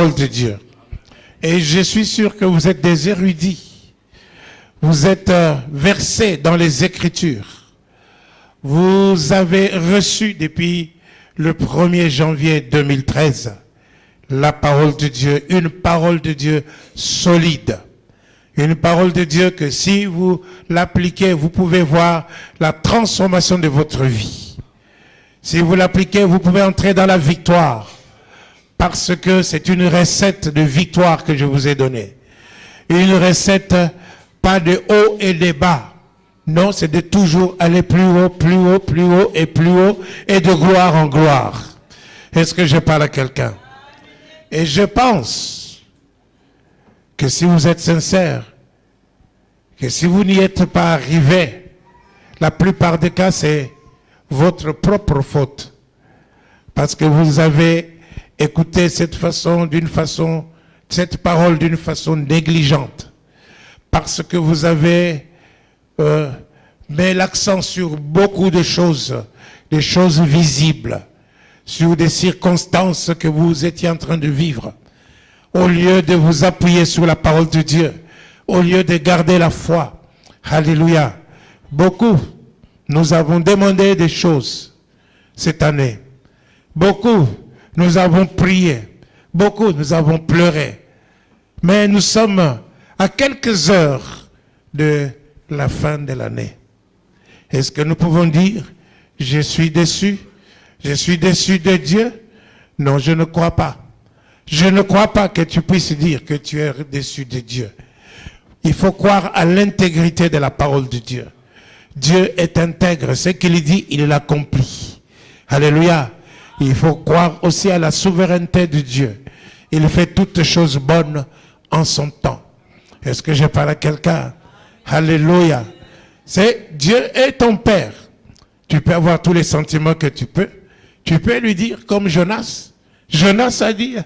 parole de Dieu. Et je suis sûr que vous êtes des érudits. Vous êtes versés dans les Écritures. Vous avez reçu depuis le 1er janvier 2013 la parole de Dieu, une parole de Dieu solide. Une parole de Dieu que si vous l'appliquez, vous pouvez voir la transformation de votre vie. Si vous l'appliquez, vous pouvez entrer dans la victoire. Parce que c'est une recette de victoire que je vous ai donnée. Une recette, pas de haut et de bas. Non, c'est de toujours aller plus haut, plus haut, plus haut et plus haut, et de gloire en gloire. Est-ce que je parle à quelqu'un? Et je pense que si vous êtes sincère, que si vous n'y êtes pas arrivé, la plupart des cas, c'est votre propre faute. Parce que vous avez écouté cette parole d'une façon négligente. Parce que vous avez mis l'accent sur beaucoup de choses, des choses visibles, sur des circonstances que vous étiez en train de vivre. Au lieu de vous appuyer sur la parole de Dieu, au lieu de garder la foi. Alléluia. Beaucoup, nous avons demandé des choses cette année. Beaucoup, nous avons prié. Beaucoup, nous avons pleuré. Mais nous sommes à quelques heures de la fin de l'année. Est-ce que nous pouvons dire, je suis déçu? Je suis déçu de Dieu? Non, je ne crois pas. Je ne crois pas que tu puisses dire que tu es déçu de Dieu. Il faut croire à l'intégrité de la parole de Dieu. Dieu est intègre. Ce qu'il dit, il l'accomplit. Alléluia. Il faut croire aussi à la souveraineté de Dieu. Il fait toutes choses bonnes en son temps. Est-ce que je parle à quelqu'un? Alléluia. C'est Dieu est ton Père. Tu peux avoir tous les sentiments que tu peux. Tu peux lui dire comme Jonas. Jonas a dit,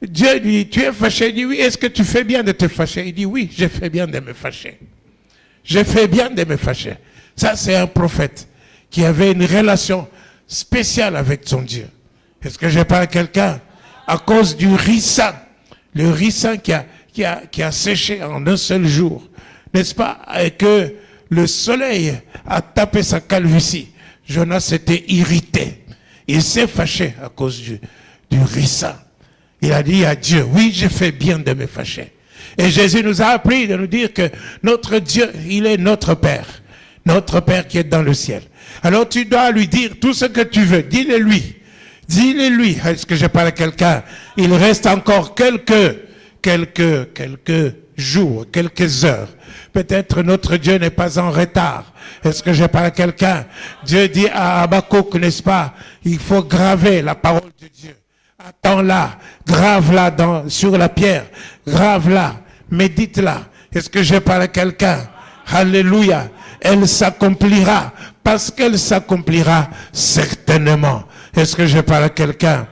Dieu dit, tu es fâché. Il dit oui, est-ce que tu fais bien de te fâcher? Il dit oui, je fais bien de me fâcher. Je fais bien de me fâcher. Ça, c'est un prophète qui avait une relation spéciale avec son Dieu. Est-ce que je parle à quelqu'un? À cause du ricin. Le ricin qui a séché en un seul jour. N'est-ce pas? Et que le soleil a tapé sa calvitie. Jonas était irrité. Il s'est fâché à cause du ricin. Il a dit à Dieu, oui, je fais bien de me fâcher. Et Jésus nous a appris de nous dire que notre Dieu, il est notre Père. Notre Père qui est dans le ciel. Alors tu dois lui dire tout ce que tu veux. Dis-le lui. Dis-le lui. Est-ce que je parle à quelqu'un? Il reste encore quelques jours, quelques heures. Peut-être notre Dieu n'est pas en retard. Est-ce que je parle à quelqu'un? Dieu dit à Habakkuk, n'est-ce pas? Il faut graver la parole de Dieu. Attends-la, grave-la sur la pierre, grave-la, médite-la. Est-ce que je parle à quelqu'un? Alléluia. Elle s'accomplira, parce qu'elle s'accomplira certainement. Est-ce que je parle à quelqu'un?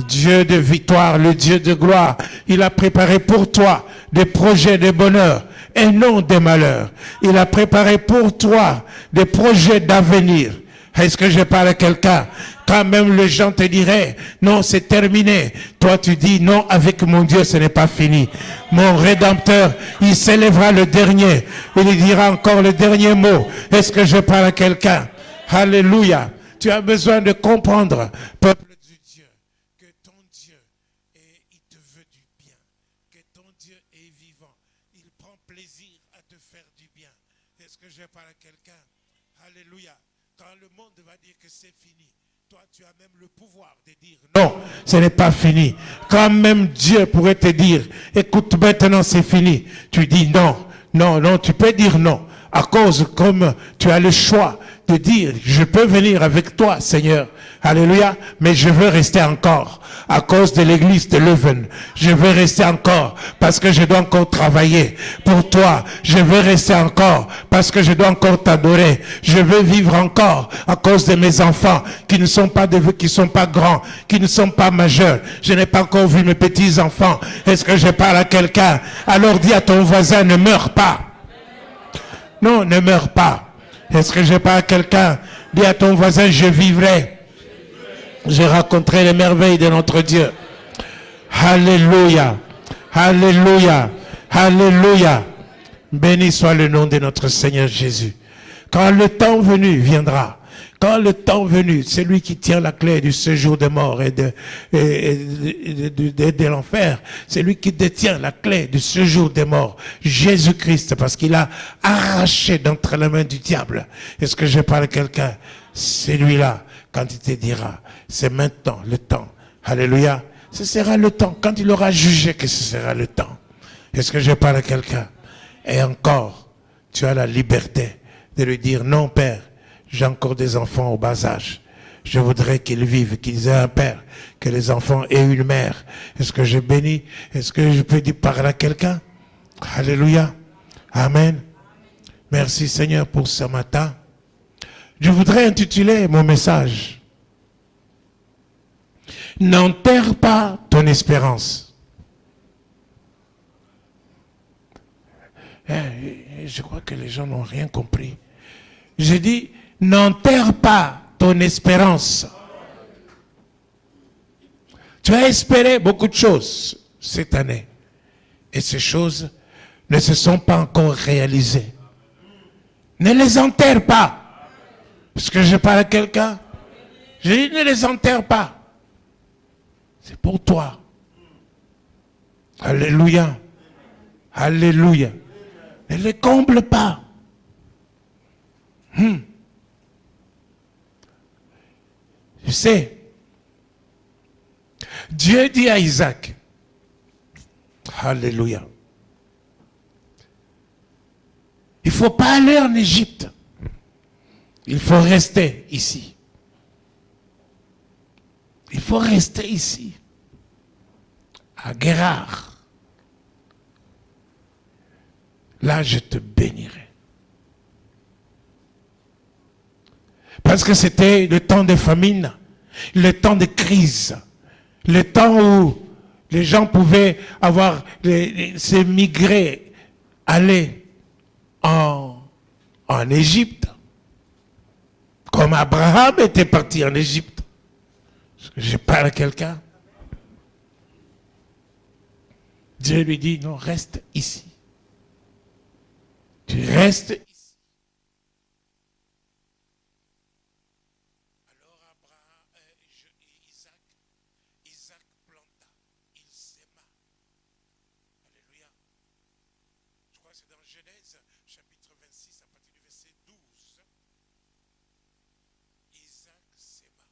Dieu de victoire, le Dieu de gloire, il a préparé pour toi des projets de bonheur et non des malheurs. Il a préparé pour toi des projets d'avenir. Est-ce que je parle à quelqu'un? Quand même les gens te diraient, non, c'est terminé. Toi, tu dis, non, avec mon Dieu, ce n'est pas fini. Mon Rédempteur, il s'élèvera le dernier. Il dira encore le dernier mot. Est-ce que je parle à quelqu'un? Alléluia. Tu as besoin de comprendre, peuple de Dieu, que ton Dieu, il te veut du bien. Que ton Dieu est vivant. Il prend plaisir à te faire du bien. Est-ce que je parle à quelqu'un? Alléluia. Quand le monde va dire que c'est fini, toi tu as même le pouvoir de dire non, ce n'est pas fini. Quand même Dieu pourrait te dire, écoute maintenant c'est fini. Tu dis non, non, non, tu peux dire non. À cause comme tu as le choix de dire, je peux venir avec toi Seigneur. Alléluia, mais je veux rester encore à cause de l'église de Leuven. Je veux rester encore parce que je dois encore travailler pour toi. Je veux rester encore parce que je dois encore t'adorer. Je veux vivre encore à cause de mes enfants qui ne sont pas grands, qui ne sont pas majeurs. Je n'ai pas encore vu mes petits enfants. Est-ce que je parle à quelqu'un? Alors dis à ton voisin, ne meurs pas. Non, ne meurs pas. Est-ce que je parle à quelqu'un? Dis à ton voisin, je vivrai. Je raconterai les merveilles de notre Dieu. Alléluia. Alléluia. Alléluia. Béni soit le nom de notre Seigneur Jésus. Quand le temps venu viendra, quand le temps venu, c'est lui qui tient la clé du séjour des morts et de l'enfer. C'est lui qui détient la clé du séjour des morts. Jésus-Christ, parce qu'il a arraché d'entre les mains du diable. Est-ce que je parle à quelqu'un? C'est lui-là, quand il te dira, c'est maintenant le temps. Alléluia. Ce sera le temps. Quand il aura jugé que ce sera le temps. Est-ce que je parle à quelqu'un? Et encore, tu as la liberté de lui dire, non, Père, j'ai encore des enfants au bas âge. Je voudrais qu'ils vivent, qu'ils aient un père, que les enfants aient une mère. Est-ce que je bénis? Est-ce que je peux dire parler à quelqu'un? Alléluia. Amen. Merci Seigneur pour ce matin. Je voudrais intituler mon message. N'enterre pas ton espérance. Je crois que les gens n'ont rien compris. J'ai dit, n'enterre pas ton espérance. Tu as espéré beaucoup de choses cette année. Et ces choses ne se sont pas encore réalisées. Ne les enterre pas. Est-ce que je parle à quelqu'un? Je dis, ne les enterre pas. C'est pour toi. Alléluia. Alléluia. Ne les comble pas. Tu sais, Dieu dit à Isaac, alléluia, il ne faut pas aller en Égypte, il faut rester ici. Il faut rester ici, à Guérard. Là, je te bénirai. Parce que c'était le temps de famine, le temps de crise, le temps où les gens pouvaient se migrer, aller en Égypte. Comme Abraham était parti en Égypte. Je parle à quelqu'un. Dieu lui dit, non, reste ici. Tu restes ici. Isaac planta, il sema. Alléluia. Je crois que c'est dans Genèse, chapitre 26, à partir du verset 12. Isaac sema.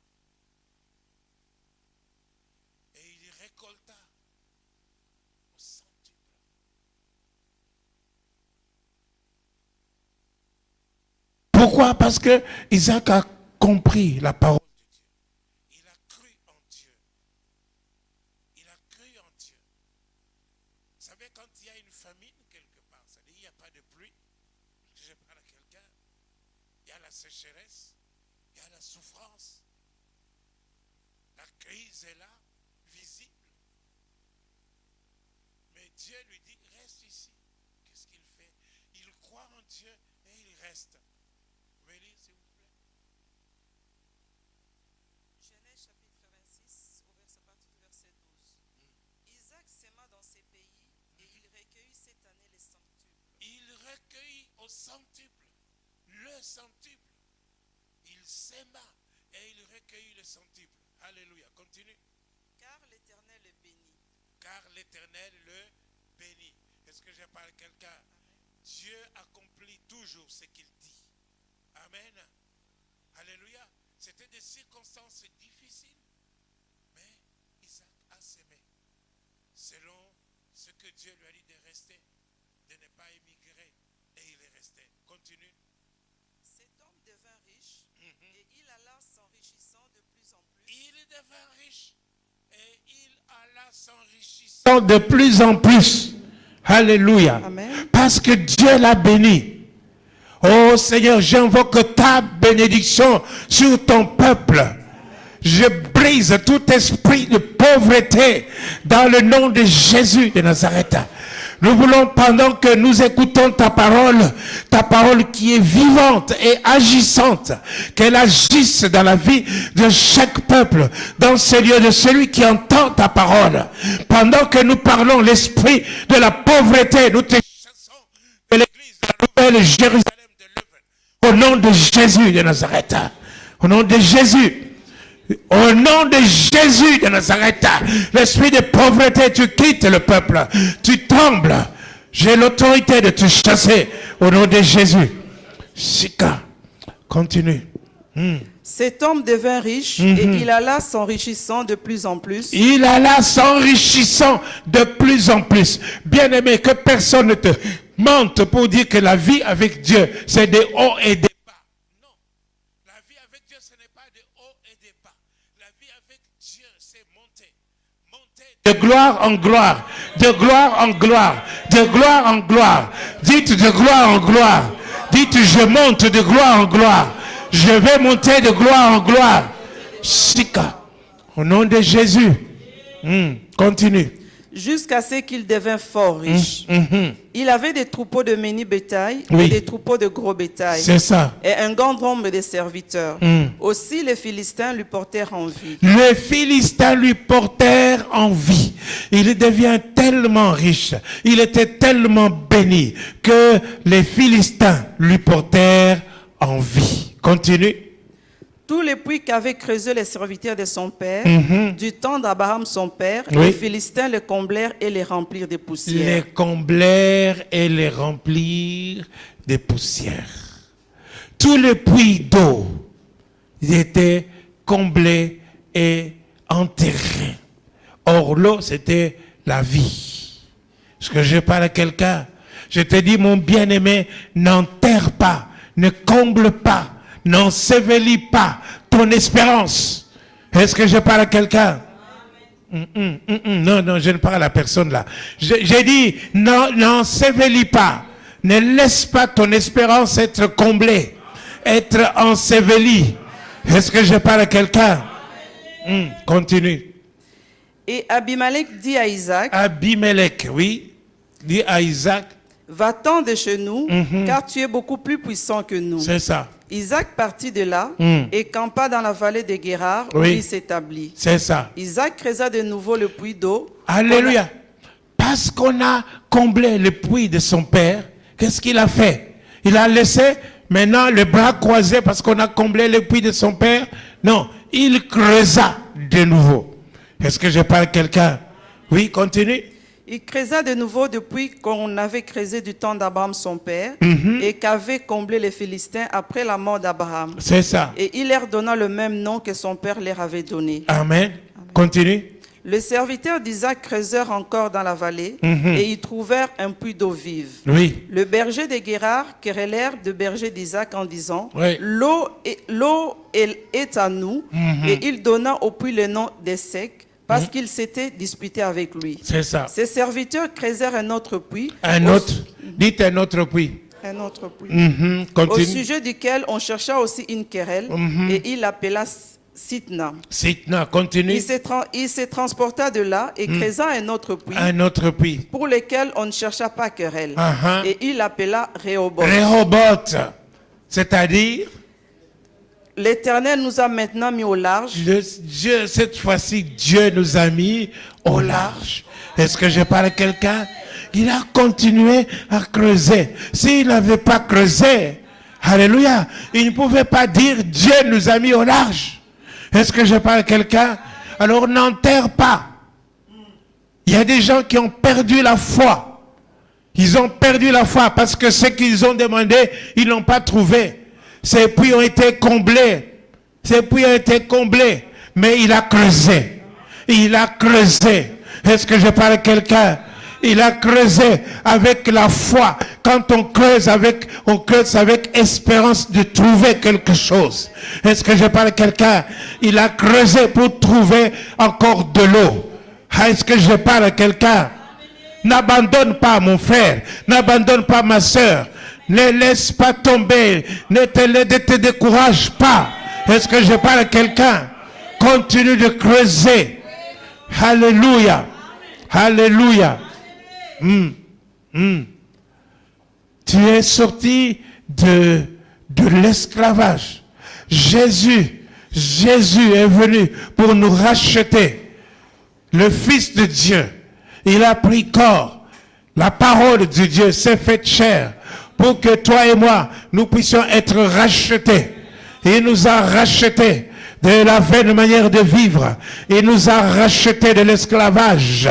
Et il récolta au centuple. Pourquoi? Parce que Isaac a compris la parole. Sécheresse, il y a la souffrance, la crise est là, visible. Mais Dieu lui dit, reste ici. Qu'est-ce qu'il fait? Il croit en Dieu et il reste. Vous pouvez lire, s'il vous plaît? Genèse chapitre 26, à partir du verset 12. Isaac sema dans ces pays et il recueillit cette année les centuples. Il recueillit au centuple, le centuple. Il sema et il recueillit le centuple. Alléluia. Continue. Car l'Éternel le bénit. Car l'Éternel le bénit. Est-ce que je parle à quelqu'un? Amen. Dieu accomplit toujours ce qu'il dit. Amen. Alléluia. C'était des circonstances difficiles. Mais Isaac a semé. Selon ce que Dieu lui a dit de rester. De ne pas émigrer. Et il est resté. Continue. Cet homme devint riche et il alla s'enrichissant de plus en plus. Il devint riche et il alla s'enrichissant de plus en plus. Alléluia. Amen. Parce que Dieu l'a béni. Oh Seigneur, j'invoque ta bénédiction sur ton peuple. Je brise tout esprit de pauvreté dans le nom de Jésus de Nazareth. Nous voulons, pendant que nous écoutons ta parole qui est vivante et agissante, qu'elle agisse dans la vie de chaque peuple, dans ce lieu de celui qui entend ta parole. Pendant que nous parlons l'esprit de la pauvreté, nous te chassons de l'église de la Nouvelle Jérusalem de Leuven. Au nom de Jésus de Nazareth. Au nom de Jésus. Au nom de Jésus de Nazareth, l'esprit de pauvreté, tu quittes le peuple, tu trembles. J'ai l'autorité de te chasser au nom de Jésus. Sika, continue. Cet homme devint riche et il alla s'enrichissant de plus en plus. Il alla s'enrichissant de plus en plus. Bien-aimé, que personne ne te mente pour dire que la vie avec Dieu, c'est des hauts et des bas. Non, la vie avec Dieu, ce n'est pas des hauts et des bas. La vie avec Dieu, c'est monter. Monter de gloire en gloire, de gloire en gloire, de gloire en gloire. Dites de gloire en gloire. Dites je monte de gloire en gloire. Je vais monter de gloire en gloire. Sika. Au nom de Jésus. Continue. Jusqu'à ce qu'il devint fort riche. Il avait des troupeaux de menu bétail Oui. et des troupeaux de gros bétail. C'est ça. Et un grand nombre de serviteurs. Aussi les Philistins lui portèrent envie. Les Philistins lui portèrent envie. Il devient tellement riche, il était tellement béni que les Philistins lui portèrent envie. Continue. Tous les puits qu'avaient creusés les serviteurs de son père, du temps d'Abraham son père, Oui. les Philistins les comblèrent et les remplirent de Les poussière. comblèrent et les remplirent de poussière. Tous les puits d'eau étaient comblés et enterrés. Or, l'eau, c'était la vie. Est-ce que je parle à quelqu'un? Je te dis, mon bien-aimé, n'enterre pas, ne comble pas, n'ensevelis pas ton espérance. Est-ce que je parle à quelqu'un? Non, je ne parle à la personne là. J'ai dit, n'ensevelis pas. Ne laisse pas ton espérance être comblée, être ensevelie. Est-ce que je parle à quelqu'un? Continue. Et Abimelech dit à Isaac, Abimelech, oui, dit à Isaac, va-t'en de chez nous, car tu es beaucoup plus puissant que nous. c'est ça, Isaac partit de là et campa dans la vallée de Guérar où Oui. il s'établit. c'est ça. Isaac creusa de nouveau le puits d'eau. Alléluia. Parce qu'on a comblé le puits de son père, qu'est-ce qu'il a fait? Il a laissé maintenant le bras croisé parce qu'on a comblé le puits de son père? Non, il creusa de nouveau. Est-ce que je parle à quelqu'un? Oui, continue. Il creusa de nouveau depuis qu'on avait creusé du temps d'Abraham son père et qu'avaient comblé les Philistins après la mort d'Abraham. C'est ça. Et il leur donna le même nom que son père leur avait donné. Amen. Continue. Les serviteurs d'Isaac creusèrent encore dans la vallée et y trouvèrent un puits d'eau vive. Oui. Le berger de Guérar querellèrent de berger d'Isaac en disant Oui. l'eau est à nous. Et il donna au puits le nom d'Essec parce qu'il s'était disputé avec lui. C'est ça. Ses serviteurs creusèrent un autre puits. Un autre. Dites un autre puits. Un autre puits. Au Continue. sujet duquel on chercha aussi une querelle et il l'appela Sitna. Sitna, continue. Il se transporta de là et creusa un autre puits Un autre puits. pour lequel on ne chercha pas querelle. Et il l'appela Rehoboth. Rehoboth. C'est-à-dire, L'Éternel nous a maintenant mis au large. Dieu, cette fois-ci, Dieu nous a mis au large. Est-ce que je parle à quelqu'un? Il a continué à creuser. S'il n'avait pas creusé, alléluia, il ne pouvait pas dire Dieu nous a mis au large. Est-ce que je parle à quelqu'un? Alors n'enterre pas. Il y a des gens qui ont perdu la foi. Ils ont perdu la foi parce que ce qu'ils ont demandé, ils n'ont pas trouvé. Ces puits ont été comblés. Ces puits ont été comblés. Mais il a creusé. Il a creusé. Est-ce que je parle à quelqu'un? Il a creusé avec la foi. Quand on creuse avec espérance de trouver quelque chose. Est-ce que je parle à quelqu'un? Il a creusé pour trouver encore de l'eau. Est-ce que je parle à quelqu'un? N'abandonne pas mon frère. N'abandonne pas ma soeur. Ne laisse pas tomber. Ne te décourage pas. Est-ce que je parle à quelqu'un? Continue de creuser. Alléluia. Alléluia. Tu es sorti de l'esclavage. Jésus est venu pour nous racheter. Le Fils de Dieu, il a pris corps. La parole de Dieu s'est faite chair pour que toi et moi, nous puissions être rachetés. Il nous a rachetés de la vaine manière de vivre. Il nous a rachetés de l'esclavage.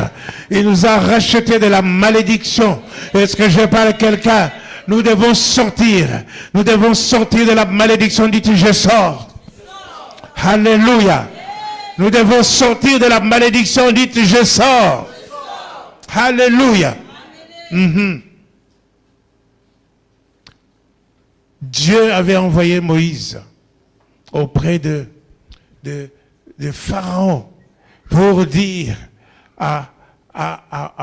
Il nous a rachetés de la malédiction. Est-ce que je parle à quelqu'un? Nous devons sortir. Nous devons sortir de la malédiction. Dites, je sors. Alléluia. Nous devons sortir de la malédiction. Dites, je sors. Alléluia. Dieu avait envoyé Moïse auprès de Pharaon pour dire à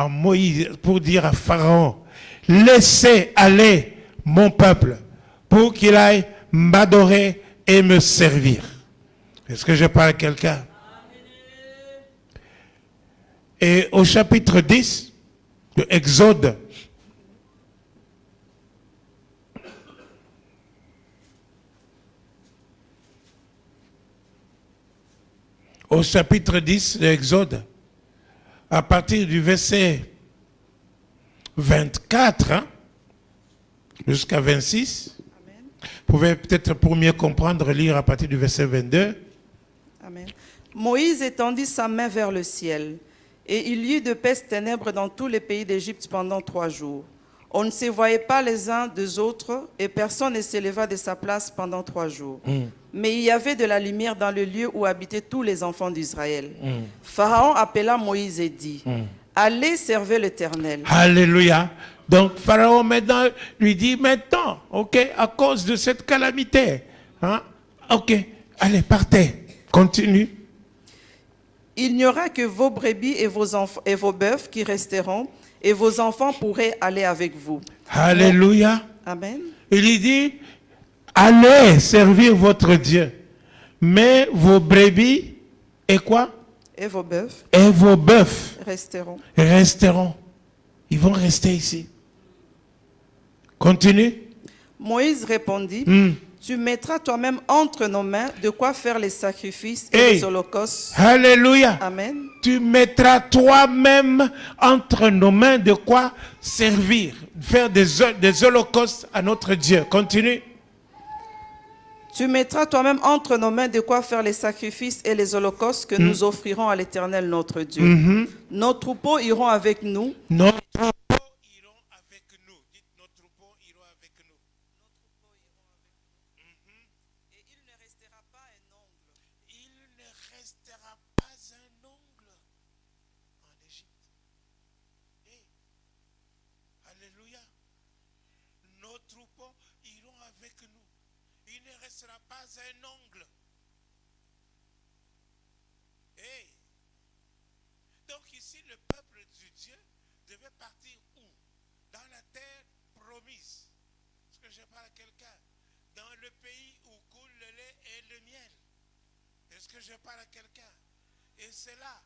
Moïse, pour dire à Pharaon, laissez aller mon peuple pour qu'il aille m'adorer et me servir. Est-ce que je parle à quelqu'un? Et au chapitre 10 de Exode, au chapitre 10 de Exode, à partir du verset 24 jusqu'à 26, Amen. vous pouvez peut-être pour mieux comprendre lire à partir du verset 22. Amen. Moïse étendit sa main vers le ciel, et il y eut d'épaisses ténèbres dans tous les pays d'Égypte pendant 3 jours. On ne se voyait pas les uns des autres, et personne ne s'éleva de sa place pendant 3 jours. Mais il y avait de la lumière dans le lieu où habitaient tous les enfants d'Israël. Pharaon appela Moïse et dit, allez servir l'Éternel. Alléluia. Donc Pharaon maintenant lui dit maintenant, ok, à cause de cette calamité, ok, allez, partez, continue. Il n'y aura que vos brebis et vos bœufs qui resteront, et vos enfants pourraient aller avec vous. Alléluia. Amen. Il lui dit, allez servir votre Dieu, mais vos brebis et quoi? Et vos bœufs Et vos bœufs resteront. Ils vont rester ici. Continue. Moïse répondit, tu mettras toi-même entre nos mains de quoi faire les sacrifices et les holocaustes. Alléluia. Amen. Tu mettras toi-même entre nos mains de quoi servir, faire des holocaustes à notre Dieu. Continue. Tu mettras toi-même entre nos mains de quoi faire les sacrifices et les holocaustes que nous offrirons à l'Éternel notre Dieu. Nos troupeaux iront avec nous. Nos troupeaux iront avec nous. Dites, nos troupeaux iront avec nous. Et il ne restera pas un ongle. Il ne restera pas un ongle en Égypte. Alléluia. Nos troupeaux iront avec nous. Il ne restera pas un ongle. Donc ici, le peuple de Dieu devait partir où? Dans la terre promise. Est-ce que je parle à quelqu'un? Dans le pays où coule le lait et le miel. Est-ce que je parle à quelqu'un? Et c'est là.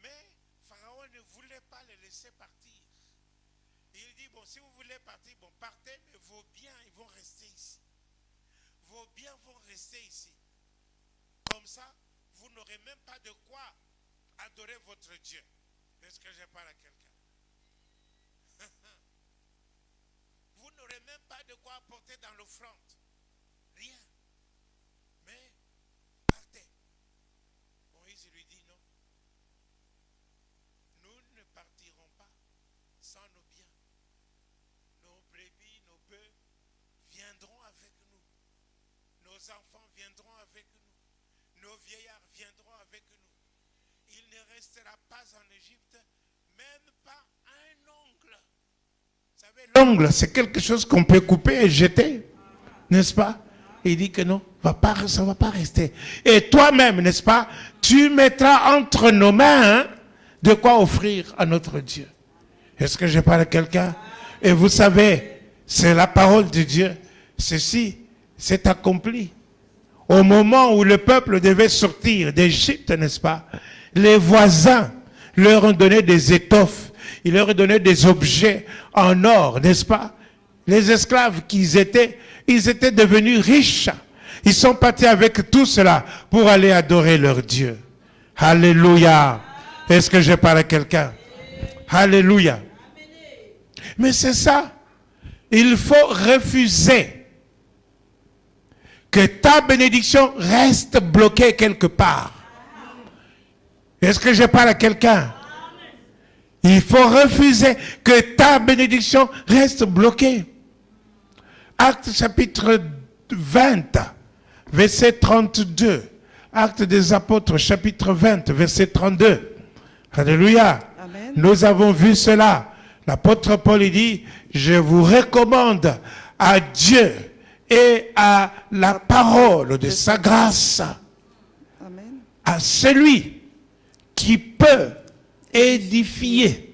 Mais Pharaon ne voulait pas les laisser partir. Il dit, bon, si vous voulez partir, bon, partez, mais vos biens, ils vont rester ici. Vos biens vont rester ici. Comme ça, vous n'aurez même pas de quoi adorer votre Dieu. Est-ce que je parle à quelqu'un? Vous n'aurez même pas de quoi apporter dans l'offrande. Rien. Mais partez. Moïse lui dit non. Nous ne partirons pas sans nos biens. Nos brebis, nos bœufs viendront avec nous. Nos enfants viendront avec nous. Nos vieillards viendront avec nous. Il ne restera pas en Égypte, même pas un ongle. Vous savez, l'ongle, c'est quelque chose qu'on peut couper et jeter, n'est-ce pas? Il dit que non, ça ne va pas rester. Et toi-même, n'est-ce pas, tu mettras entre nos mains de quoi offrir à notre Dieu. Est-ce que je parle à quelqu'un? Et vous savez, c'est la parole de Dieu. Ceci s'est accompli. Au moment où le peuple devait sortir d'Égypte, n'est-ce pas? Les voisins leur ont donné des étoffes. il leur donnait des objets en or, n'est-ce pas? Les esclaves qu'ils étaient, ils étaient devenus riches. Ils sont partis avec tout cela pour aller adorer leur Dieu. Alléluia. Est-ce que je parle à quelqu'un? Alléluia. Mais c'est ça. Il faut refuser que ta bénédiction reste bloquée quelque part. Est-ce que je parle à quelqu'un? Il faut refuser que ta bénédiction reste bloquée. Acte chapitre 20, verset 32. Acte des apôtres, chapitre 20, verset 32. Alléluia. Amen. Nous avons vu cela. L'apôtre Paul dit, je vous recommande à Dieu et à la parole de sa grâce, Amen. à celui qui peut édifier.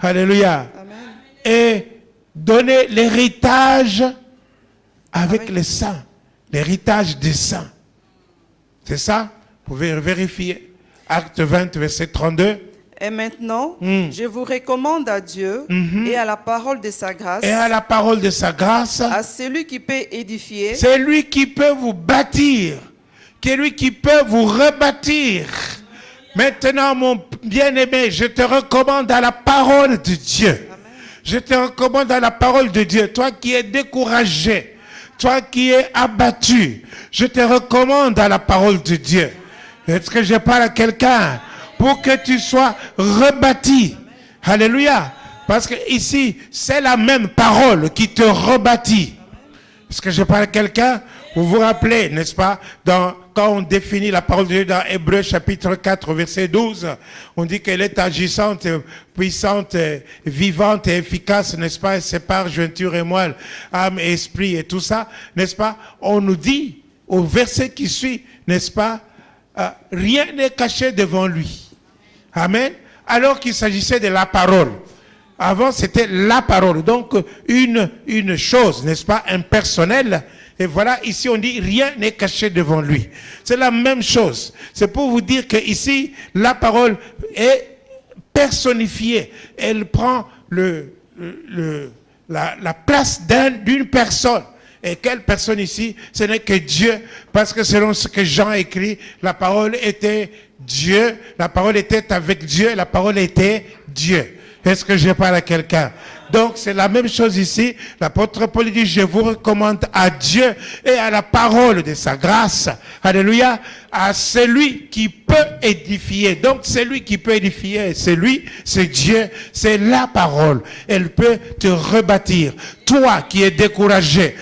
Alléluia. Amen. Et donner l'héritage avec les saints. L'héritage des saints. C'est ça? Vous pouvez vérifier. Acte 20, verset 32. Et maintenant, je vous recommande à Dieu et à la parole de sa grâce, Et à la parole de sa grâce, à celui qui peut édifier, c'est lui qui peut vous bâtir, c'est lui qui peut vous rebâtir. Maintenant, mon bien-aimé, je te recommande à la parole de Dieu. Je te recommande à la parole de Dieu. Toi qui es découragé, toi qui es abattu, je te recommande à la parole de Dieu. Est-ce que je parle à quelqu'un? Pour que tu sois rebâti. Alléluia. Parce que ici, c'est la même parole qui te rebâtit. Est-ce que je parle à quelqu'un? Vous vous rappelez, n'est-ce pas, quand on définit la parole de Dieu dans Hébreux chapitre 4, verset 12, on dit qu'elle est agissante, puissante, vivante et efficace, n'est-ce pas? Elle sépare jointure et moelle, âme et esprit et tout ça, n'est-ce pas? On nous dit, au verset qui suit, n'est-ce pas? Rien n'est caché devant lui. Amen. Alors qu'il s'agissait de la parole. Avant, c'était la parole. Donc, une chose, n'est-ce pas, impersonnelle. Et voilà, ici, on dit rien n'est caché devant lui. C'est la même chose. C'est pour vous dire que ici, la parole est personnifiée. Elle prend la place d'une personne. Et quelle personne ici? Ce n'est que Dieu. Parce que selon ce que Jean écrit, la parole était Dieu. La parole était avec Dieu. La parole était Dieu. Est-ce que je parle à quelqu'un? Donc c'est la même chose ici. L'apôtre Paul dit, je vous recommande à Dieu et à la parole de sa grâce. Alléluia. À celui qui peut édifier. Donc celui qui peut édifier, c'est lui, c'est Dieu, c'est la parole. Elle peut te rebâtir. Toi qui es découragé,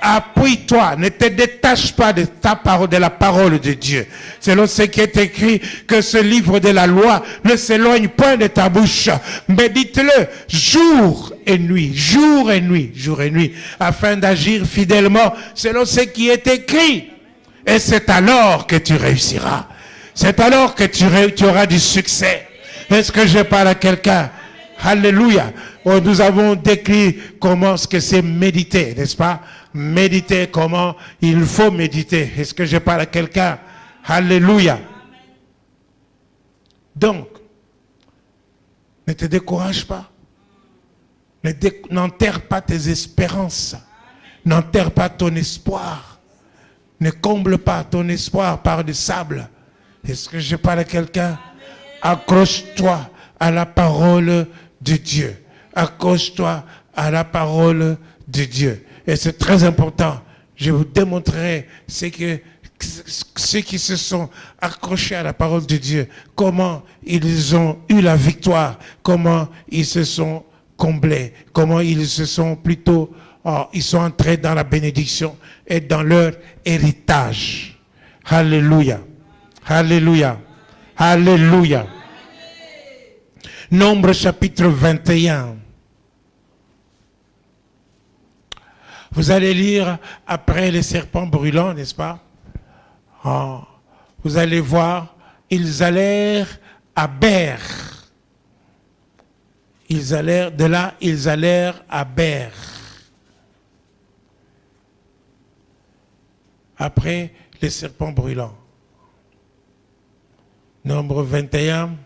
appuie-toi, ne te détache pas de ta parole, de la parole de Dieu. Selon ce qui est écrit, que ce livre de la loi ne s'éloigne point de ta bouche. Médite-le jour et nuit, jour et nuit, jour et nuit, afin d'agir fidèlement selon ce qui est écrit. Et c'est alors que tu réussiras. C'est alors que tu auras du succès. Est-ce que je parle à quelqu'un? Alléluia. Oh, nous avons décrit comment ce que c'est méditer, n'est-ce pas? Méditer, comment il faut méditer. Est-ce que je parle à quelqu'un? Alléluia. Donc, ne te décourage pas. N'enterre pas tes espérances. N'enterre pas ton espoir. Ne comble pas ton espoir par du sable. Est-ce que je parle à quelqu'un? Accroche-toi à la parole de Dieu. Accroche-toi à la parole de Dieu. Et c'est très important. Je vous démontrerai ceux qui se sont accrochés à la parole de Dieu, comment ils ont eu la victoire, comment ils se sont comblés, comment ils se sont plutôt, ils sont entrés dans la bénédiction et dans leur héritage. Alléluia. Alléluia. Alléluia. Nombre chapitre 21. Vous allez lire après les serpents brûlants, n'est-ce pas? Vous allez voir, ils allèrent à Ber. Ils allèrent à Ber. Après les serpents brûlants. Nombre 21.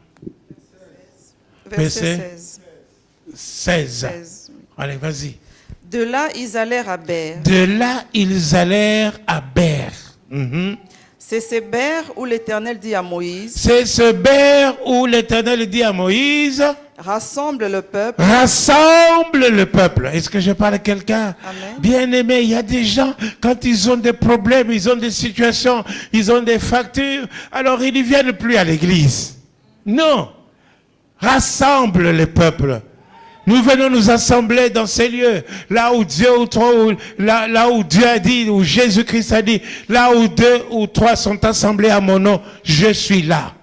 Verset verset 16. 16. Allez, vas-y. De là, ils allèrent à Ber. De là, ils allèrent à Ber. Mhm. C'est ces Ber où l'Éternel dit à Moïse, C'est ce Ber où l'Éternel dit à Moïse, rassemble le peuple. rassemble le peuple. Est-ce que je parle à quelqu'un? Amen. Bien aimé, il y a des gens, quand ils ont des problèmes, ils ont des situations, ils ont des factures, alors ils ne viennent plus à l'église. Non. Rassemble le peuple. Nous venons nous assembler dans ces lieux, là où Dieu là où Dieu a dit, où Jésus-Christ a dit, là où 2 ou 3 sont assemblés à mon nom, je suis là.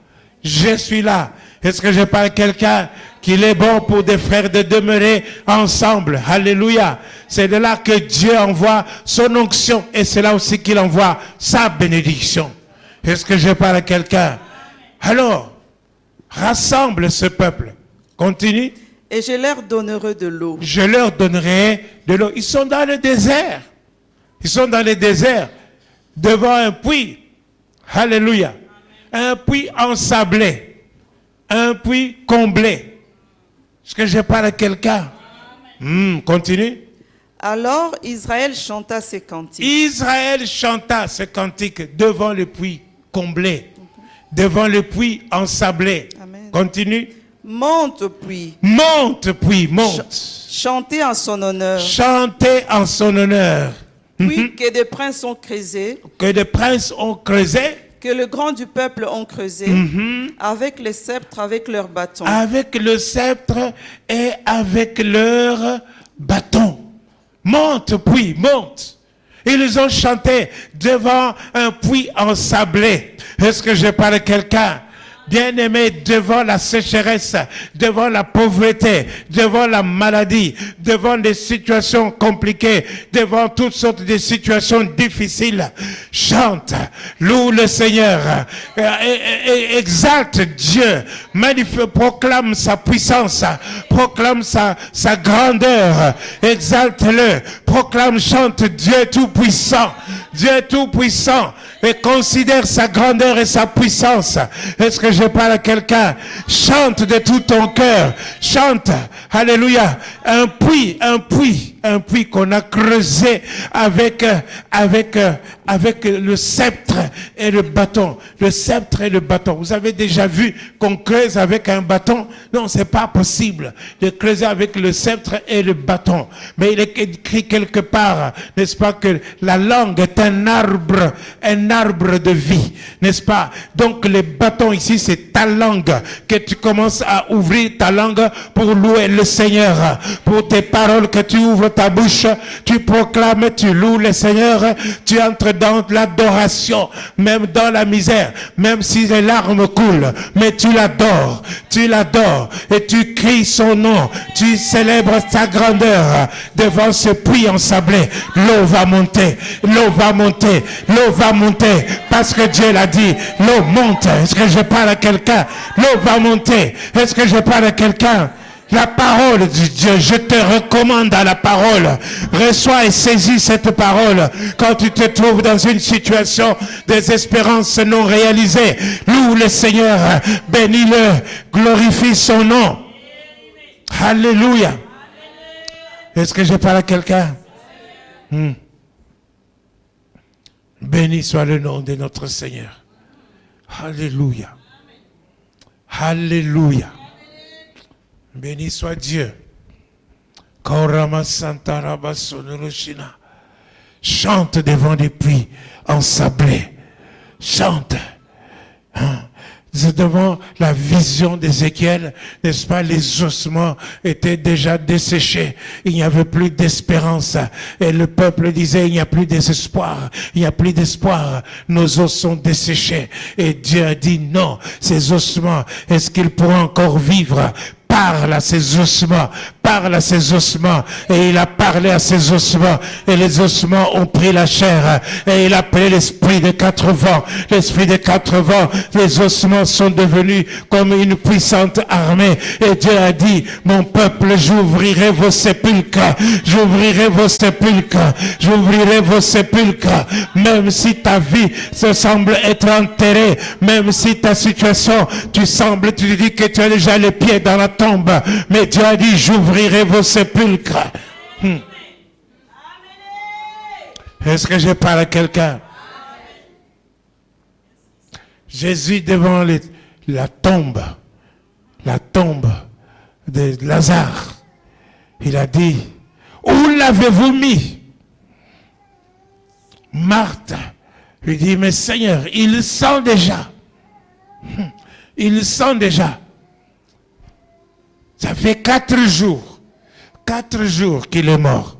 Je suis là. Est-ce que je parle à quelqu'un qu'il est bon pour des frères de demeurer ensemble? Alléluia. C'est de là que Dieu envoie son onction et c'est là aussi qu'il envoie sa bénédiction. Est-ce que je parle à quelqu'un? Alors, rassemble ce peuple. Continue. Et je leur donnerai de l'eau. Je leur donnerai de l'eau. Ils sont dans le désert. Ils sont dans le désert, devant un puits. Alléluia. Un puits ensablé. Un puits comblé. Est-ce que je parle à quelqu'un? Continue. Alors Israël chanta ses cantiques. Israël chanta ce cantique devant le puits comblé. Devant le puits ensablé. Amen. Continue. Monte puis, Monte, puits, monte. chantez en son honneur. Chantez en son honneur. Puis que des princes ont creusé, Que des princes ont creusé que le grand du peuple ont creusé, avec les sceptres, avec leurs bâtons. avec le sceptre et avec leur bâton. Monte, puits, monte. Ils ont chanté devant un puits ensablé. Est-ce que je parle à quelqu'un? Bien-aimé, devant la sécheresse, devant la pauvreté, devant la maladie, devant des situations compliquées, devant toutes sortes de situations difficiles, chante, loue le Seigneur, exalte Dieu, proclame sa puissance, proclame sa grandeur, exalte-le, proclame, chante Dieu Tout-Puissant, Dieu Tout-Puissant, et considère sa grandeur et sa puissance. Est-ce que je parle à quelqu'un? Chante de tout ton cœur. Chante. Alléluia. Un puits qu'on a creusé avec le sceptre et le bâton. Le sceptre et le bâton. Vous avez déjà vu qu'on creuse avec un bâton? Non, c'est pas possible de creuser avec le sceptre et le bâton. Mais il est écrit quelque part, n'est-ce pas, que la langue est un arbre de vie, n'est-ce pas? Donc le bâton ici, c'est ta langue, que tu commences à ouvrir ta langue pour louer le Seigneur. Pour tes paroles, que tu ouvres ta bouche, tu proclames, tu loues le Seigneur, tu entres dans l'adoration, même dans la misère, même si les larmes coulent, mais tu l'adores, et tu cries son nom, tu célèbres sa grandeur devant ce puits ensablé. L'eau va monter, parce que Dieu l'a dit, l'eau monte. Est-ce que je parle à quelqu'un? L'eau va monter. Est-ce que je parle à quelqu'un? La parole de Dieu, je te recommande à la parole. Reçois et saisis cette parole. Quand tu te trouves dans une situation des espérances non réalisées, loue le Seigneur, bénis-le, glorifie son nom. Alléluia. Est-ce que je parle à quelqu'un? Béni soit le nom de notre Seigneur. Alléluia. Alléluia. Béni soit Dieu. Chante devant des puits ensablés. Chante. Devant la vision d'Ézéchiel, n'est-ce pas, les ossements étaient déjà desséchés. Il n'y avait plus d'espérance. Et le peuple disait, il n'y a plus d'espoir. Il n'y a plus d'espoir. Nos os sont desséchés. Et Dieu a dit, non, ces ossements, est-ce qu'ils pourront encore vivre? Parle à ces ossements, et il a parlé à ces ossements, et les ossements ont pris la chair, et il a appelé l'esprit des 4 vents, les ossements sont devenus comme une puissante armée, et Dieu a dit, mon peuple, j'ouvrirai vos sépulcres, même si ta vie se semble être enterrée, même si ta situation, tu dis que tu as déjà les pieds dans la tombe, tombe. Mais Dieu a dit, j'ouvrirai vos sépulcres. Est-ce que je parle à quelqu'un? Jésus devant la tombe de Lazare, il a dit, où l'avez-vous mis? Marthe lui dit, mais Seigneur, il sent déjà. Il sent déjà. Ça fait 4 jours. 4 jours qu'il est mort.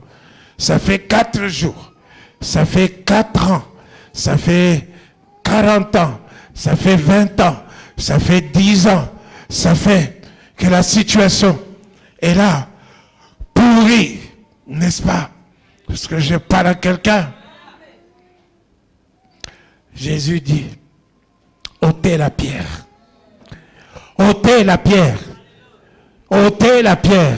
Ça fait 4 jours. Ça fait 4 ans. Ça fait 40 ans. Ça fait 20 ans. Ça fait 10 ans. Ça fait que la situation est là, pourrie, n'est-ce pas? Parce que je parle à quelqu'un. Jésus dit, ôtez la pierre. Ôtez la pierre. Ôtez la pierre.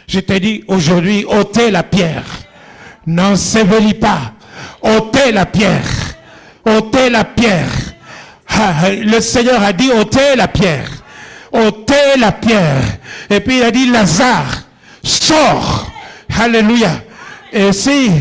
Je te dis aujourd'hui, ôtez la pierre. N'ensevelis pas. Ôtez la pierre. Ôtez la pierre. Le Seigneur a dit, ôtez la pierre. Ôtez la pierre. Et puis il a dit, Lazare, sors. Alléluia. Et si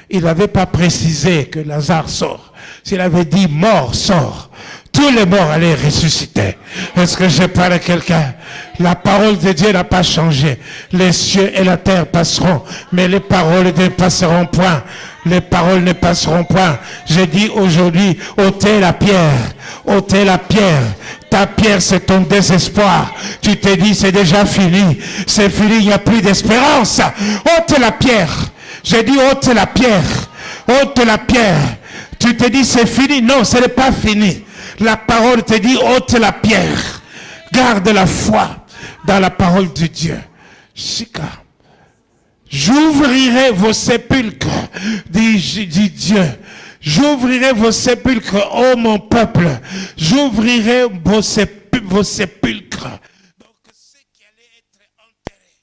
il n'avait pas précisé que Lazare sort, s'il avait dit, mort, sort, tous les morts allaient ressusciter. Est-ce que je parle à quelqu'un? La parole de Dieu n'a pas changé. Les cieux et la terre passeront, mais les paroles ne passeront point. Les paroles ne passeront point. Je dis aujourd'hui, ôtez la pierre. Ôtez la pierre. Ta pierre, c'est ton désespoir. Tu te dis, c'est déjà fini. C'est fini, il n'y a plus d'espérance. Ôte la pierre. J'ai dit, ôte la pierre. Ôte la pierre. Tu te dis, c'est fini. Non, ce n'est pas fini. La parole te dit, ôte la pierre. Garde la foi dans la parole de Dieu. Shika. J'ouvrirai vos sépulcres, dit Dieu. J'ouvrirai vos sépulcres, ô mon peuple. J'ouvrirai vos sépulcres. Donc, ceux qui allaient être enterrés,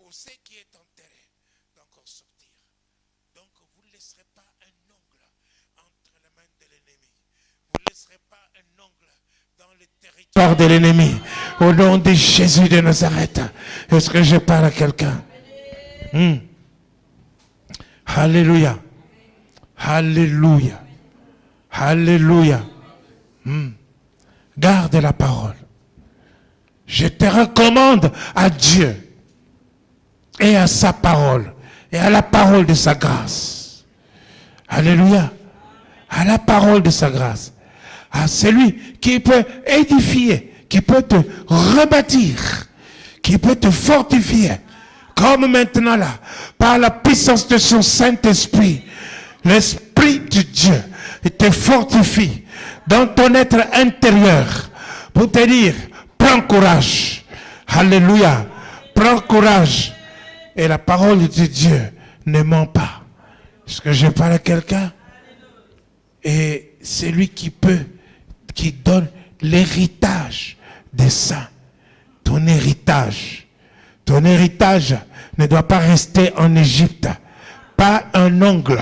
ou ceux qui est enterré, d'encore sortir. Donc, vous ne laisserez pas un ongle entre les mains de l'ennemi. Vous ne laisserez pas un ongle dans le territoire de l'ennemi. Au nom de Jésus de Nazareth. Est-ce que je parle à quelqu'un? Alléluia. Alléluia. Alléluia. Garde la parole. Je te recommande à Dieu et à sa parole et à la parole de sa grâce. Alléluia. À la parole de sa grâce. À celui qui peut édifier, qui peut te rebâtir, qui peut te fortifier. Comme maintenant là, par la puissance de son Saint-Esprit, l'Esprit de Dieu te fortifie dans ton être intérieur pour te dire, prends courage. Alléluia. Prends courage. Et la parole de Dieu ne ment pas. Est-ce que je parle à quelqu'un? Et c'est lui qui donne l'héritage des saints. Ton héritage. Ton héritage ne doit pas rester en Égypte. Pas un ongle.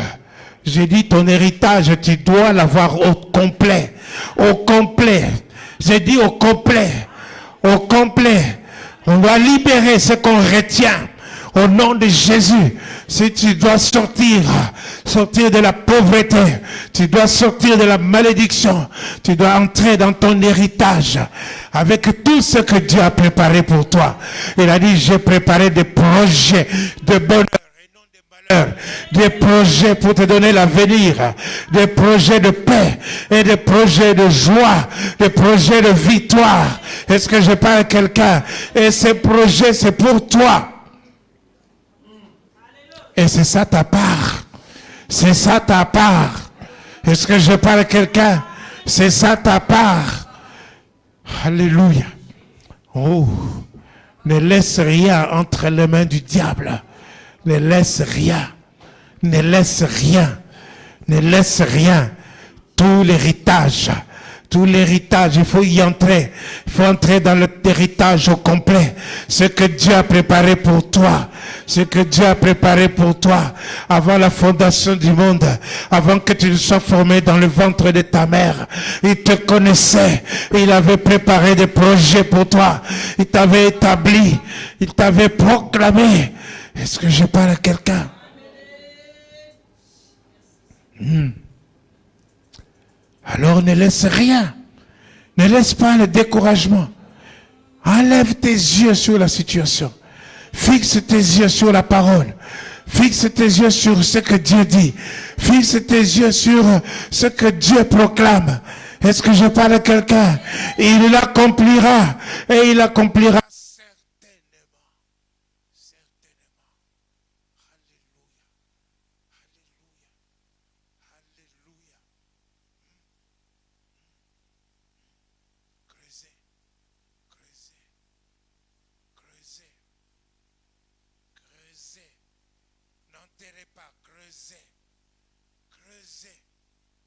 J'ai dit ton héritage, tu dois l'avoir au complet. Au complet. J'ai dit au complet. Au complet. On doit libérer ce qu'on retient. Au nom de Jésus, si tu dois sortir de la pauvreté, tu dois sortir de la malédiction, tu dois entrer dans ton héritage avec tout ce que Dieu a préparé pour toi. Il a dit, j'ai préparé des projets de bonheur et non de malheur, des projets pour te donner l'avenir, des projets de paix et des projets de joie, des projets de victoire. Est-ce que je parle à quelqu'un? Et ces projets, c'est pour toi. Et c'est ça ta part. C'est ça ta part. Est-ce que je parle à quelqu'un? C'est ça ta part. Alléluia. Oh, ne laisse rien entre les mains du diable. Ne laisse rien. Ne laisse rien. Ne laisse rien. Tout l'héritage l'héritage, il faut y entrer. Il faut entrer dans l'héritage au complet. Ce que Dieu a préparé pour toi. Ce que Dieu a préparé pour toi avant la fondation du monde, avant que tu ne sois formé dans le ventre de ta mère. Il te connaissait. Il avait préparé des projets pour toi. Il t'avait établi. Il t'avait proclamé. Est-ce que je parle à quelqu'un? Alors ne laisse rien. Ne laisse pas le découragement. Enlève tes yeux sur la situation. Fixe tes yeux sur la parole. Fixe tes yeux sur ce que Dieu dit. Fixe tes yeux sur ce que Dieu proclame. Est-ce que je parle à quelqu'un? Il l'accomplira. Et il l'accomplira certainement. Certainement. Alléluia. Alléluia. Alléluia. Creusez. Creusez. Creusez. Creusez. N'enterrez pas, creusez. Creusez.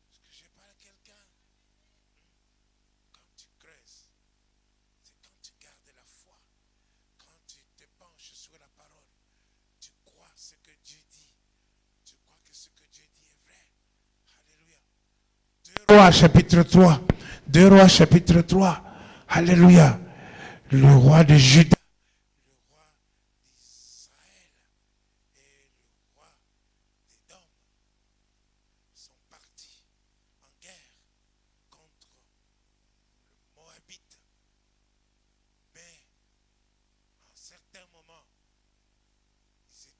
Est-ce que je parle à quelqu'un? Quand tu creuses, c'est quand tu gardes la foi. Quand tu te penches sur la parole, tu crois ce que Dieu dit. Tu crois que ce que Dieu dit est vrai. Alléluia. 2 Rois chapitre 3. 2 Rois chapitre 3. Alléluia. Le roi de Juda.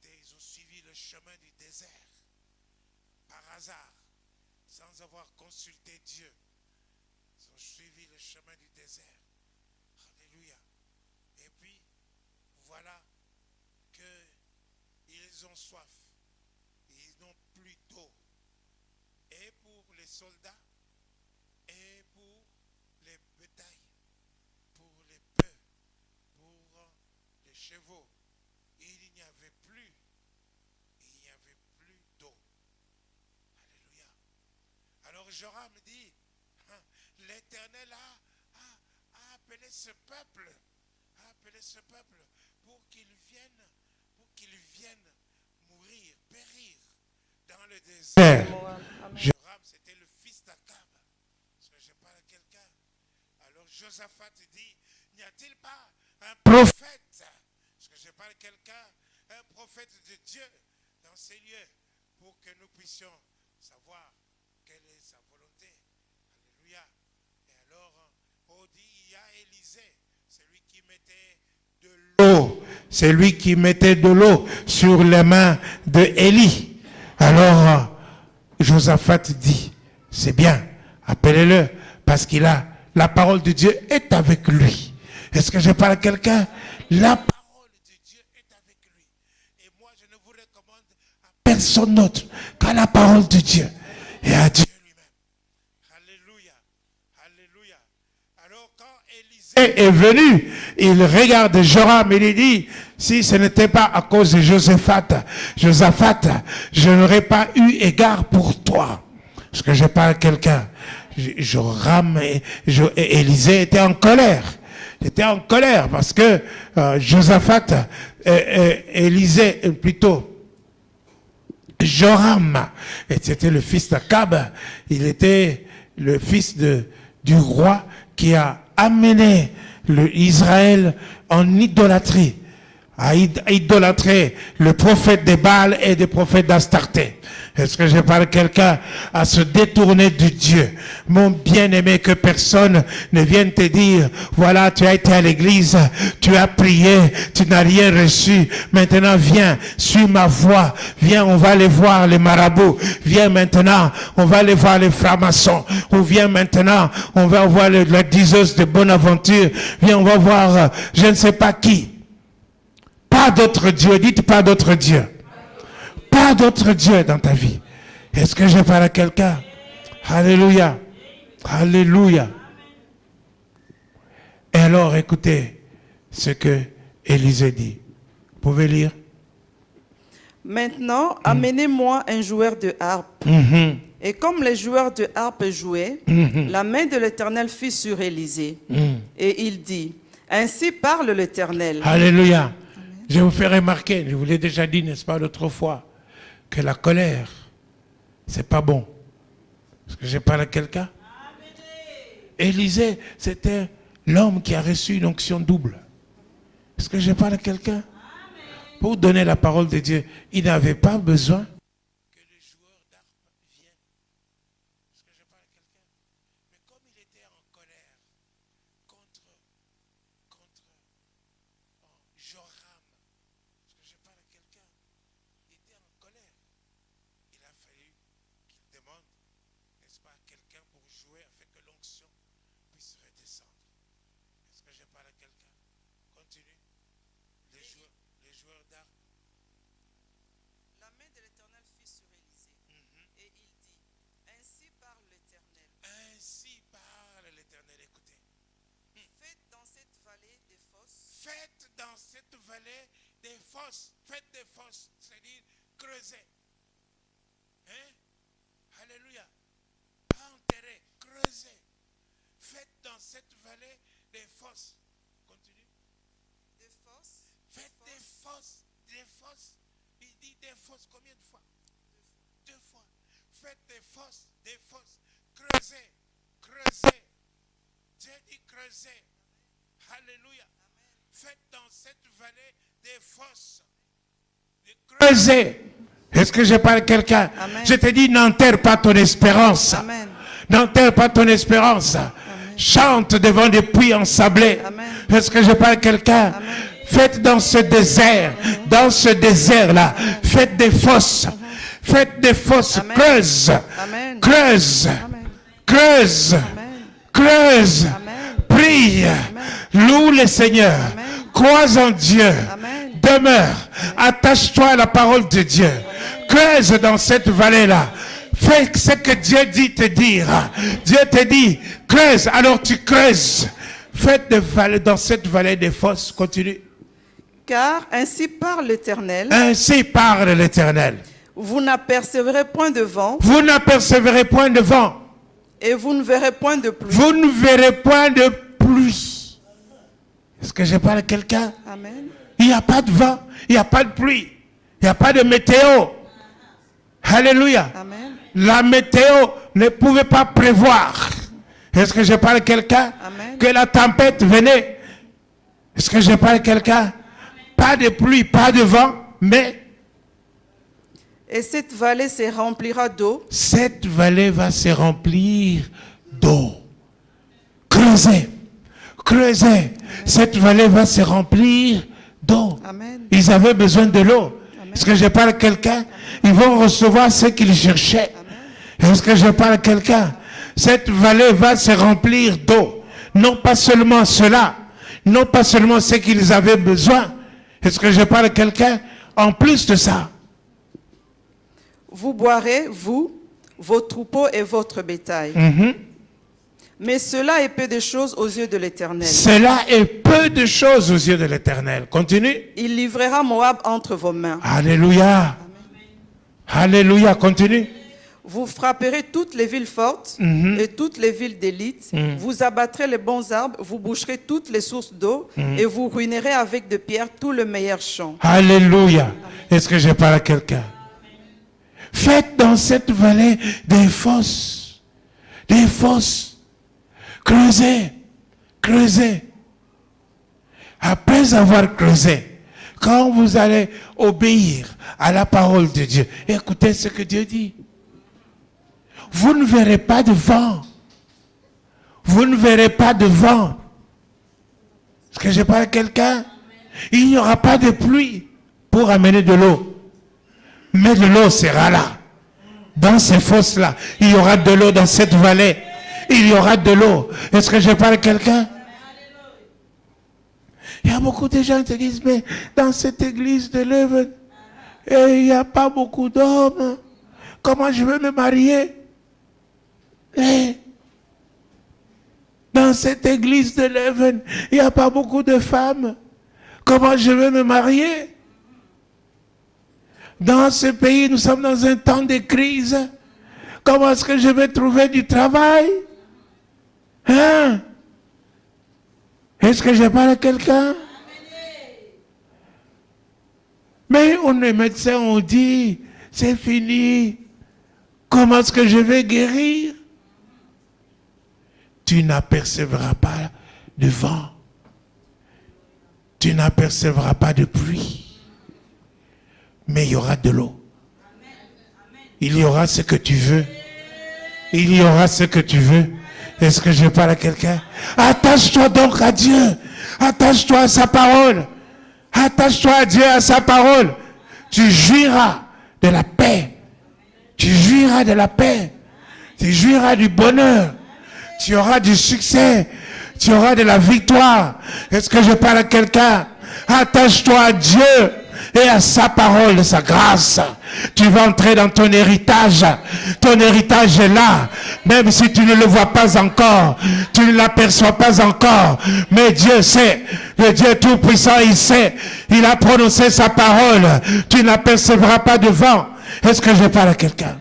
Ils ont suivi le chemin du désert par hasard, sans avoir consulté Dieu. Ils ont suivi le chemin du désert. Alléluia. Et puis, voilà qu'ils ont soif. Ils n'ont plus d'eau. Et pour les soldats, et pour les bétails, pour les bœufs, pour les chevaux. Il n'y avait plus d'eau. Alléluia. Alors Joram dit, l'Éternel a appelé ce peuple, pour qu'il vienne mourir, périr dans le désert. Joram, c'était le fils d'Akab. Est-ce que je parle à quelqu'un? Alors Josaphat dit, n'y a-t-il pas un prophète? Est-ce que je parle à quelqu'un? Un prophète de Dieu dans ces lieux pour que nous puissions savoir quelle est sa volonté. Alléluia. Et alors, on dit, il y a Élisée, celui qui mettait de l'eau. C'est lui qui mettait de l'eau sur les mains de Élie. Alors, Josaphat dit, c'est bien, appelez-le, parce qu'il a, la parole de Dieu est avec lui. Est-ce que je parle à quelqu'un? La parole de Dieu est avec lui. Et moi, je ne vous recommande à personne d'autre qu'à la parole de Dieu et à Dieu lui-même. Alléluia. Alléluia. Alors, quand Élisée est venu, il regarde Joram et il dit, si ce n'était pas à cause de Josaphat, je n'aurais pas eu égard pour toi. Est-ce que je parle à quelqu'un? Joram et Élisée étaient en colère. J'étais en colère parce que Josaphat, Élisée, plutôt Joram, c'était le fils d'Akab. Il était le fils du roi qui a amené Israël en idolâtrie, à idolâtrer le prophète de Baal et des prophètes d'Astarté. Est-ce que je parle à quelqu'un à se détourner de Dieu? Mon bien-aimé, que personne ne vienne te dire, voilà, tu as été à l'église, tu as prié, tu n'as rien reçu. Maintenant, viens, suis ma voix. Viens, on va aller voir les marabouts. Viens maintenant, on va aller voir les francs-maçons. Ou viens maintenant, on va voir la diseuse de Bonaventure. Viens, on va voir, je ne sais pas qui. Pas d'autre Dieu, dites pas d'autre Dieu. Pas d'autre Dieu dans ta vie. Est-ce que je parle à quelqu'un? Alléluia. Alléluia. Et alors, écoutez ce que Élisée dit. Vous pouvez lire? Maintenant, amenez-moi un joueur de harpe. Et comme les joueurs de harpe jouaient, la main de l'Éternel fut sur Élisée. Et il dit, ainsi parle l'Éternel. Alléluia. Je vous fais remarquer, je vous l'ai déjà dit, n'est-ce pas, l'autre fois, que la colère, c'est pas bon. Est-ce que je parle à quelqu'un? Élisée, c'était l'homme qui a reçu une onction double. Est-ce que je parle à quelqu'un? Pour donner la parole de Dieu, il n'avait pas besoin que les joueurs d'harpe viennent. Est-ce que je parle à quelqu'un? Mais comme il était en colère contre Joram, est-ce que je parle à quelqu'un? Il était en colère. Il a fallu qu'il demande, n'est-ce pas, à quelqu'un pour jouer afin que l'onction puisse redescendre. Est-ce que je parle à quelqu'un? Continue. Les joueurs d'armes. La main de l'Éternel fut sur Élisée. Et il dit, ainsi parle l'Éternel. Ainsi parle l'Éternel. Écoutez. Faites dans cette vallée des fosses. Faites dans cette vallée des fosses. Faites des fosses, c'est-à-dire creusez. Hein? Alléluia. Pas enterrer, creusez. Faites dans cette vallée des fosses. Continue. Des fosses. Faites des fosses. Des fosses. Il dit des fosses combien de fois? Deux fois. Faites des fosses. Des fosses. Creusez. Creusez. Dieu dit creusez. Alléluia. Faites dans cette vallée des fosses. Creusez. Est-ce que je parle à quelqu'un? Amen. Je te dis, n'enterre pas ton espérance. Amen. N'enterre pas ton espérance. Amen. Chante devant des puits ensablés. Amen. Est-ce que je parle à quelqu'un? Amen. Faites dans ce désert, dans ce désert-là, faites des fosses. Faites des fosses. Amen. Creuse. Amen. Creuse. Amen. Creuse. Amen. Creuse. Amen. Prie. Loue le Seigneur. Amen. Crois en Dieu. Amen. Demeure. Attache-toi à la parole de Dieu. Creuse dans cette vallée-là. Fais ce que Dieu dit te dire. Dieu te dit, creuse, alors tu creuses. Faites des vallées, dans cette vallée des fosses. Continue. Car ainsi parle l'Éternel. Ainsi parle l'Éternel. Vous n'apercevrez point de vent Vous n'apercevrez point de vent. et vous ne verrez point de pluie. Vous ne verrez point de pluie. Est-ce que je parle à quelqu'un? Amen. Il n'y a pas de vent, il n'y a pas de pluie, il n'y a pas de météo. Alléluia. Amen. La météo ne pouvait pas prévoir. Est-ce que je parle à quelqu'un? Amen. Que la tempête venait. Est-ce que je parle à quelqu'un? Pas de pluie, pas de vent, mais Et cette vallée se remplira d'eau. cette vallée va se remplir d'eau. Creusez, creusez. Cette vallée va se remplir d'eau. Amen. Ils avaient besoin de l'eau. Est-ce que je parle à quelqu'un? Ils vont recevoir ce qu'ils cherchaient. Est-ce que je parle à quelqu'un? Cette vallée va se remplir d'eau. Non pas seulement cela, non pas seulement ce qu'ils avaient besoin. Est-ce que je parle à quelqu'un? En plus de ça, Vous boirez, vous, vos troupeaux et votre bétail. Mais cela est peu de choses aux yeux de l'Éternel. cela est peu de choses aux yeux de l'Éternel. Continue. Il livrera Moab entre vos mains. Alléluia. Alléluia. Continue. Vous frapperez toutes les villes fortes et toutes les villes d'élite. Vous abattrez les bons arbres, vous boucherez toutes les sources d'eau et vous ruinerez avec de pierres tout le meilleur champ. Alléluia. Est-ce que je parle à quelqu'un? Faites dans cette vallée des fosses. Des fosses. Creusez. Creusez. Après avoir creusé, quand vous allez obéir à la parole de Dieu, écoutez ce que Dieu dit. Vous ne verrez pas de vent. Vous ne verrez pas de vent. Est-ce que je parle à quelqu'un? Il n'y aura pas de pluie pour amener de l'eau. Mais de l'eau sera là. Dans ces fosses-là, il y aura de l'eau dans cette vallée. Il y aura de l'eau. Est-ce que je parle à quelqu'un? Il y a beaucoup de gens qui te disent, mais dans cette église de Leuven, il n'y a pas beaucoup d'hommes. Comment je vais me marier? Dans cette église de Leuven, il n'y a pas beaucoup de femmes. Comment je vais me marier? Dans ce pays, nous sommes dans un temps de crise. comment est-ce que je vais trouver du travail? Hein? Est-ce que je parle à quelqu'un? Mais on est médecin, on dit, c'est fini. Comment est-ce que je vais guérir? Tu n'apercevras pas de vent. Tu n'apercevras pas de pluie. Mais il y aura de l'eau. Il y aura ce que tu veux. Il y aura ce que tu veux. Est-ce que je parle à quelqu'un? Attache-toi donc à Dieu. Attache-toi à sa parole. Attache-toi à Dieu, à sa parole. Tu jouiras de la paix. Tu jouiras de la paix. Tu jouiras du bonheur. Tu auras du succès. Tu auras de la victoire. Est-ce que je parle à quelqu'un? Attache-toi à Dieu et à sa parole, sa grâce. Tu vas entrer dans ton héritage. Ton héritage est là. Même si tu ne le vois pas encore. Tu ne l'aperçois pas encore. Mais Dieu sait. Le Dieu Tout-Puissant, il sait. Il a prononcé sa parole. Tu n'apercevras pas de vent. Est-ce que je parle à quelqu'un?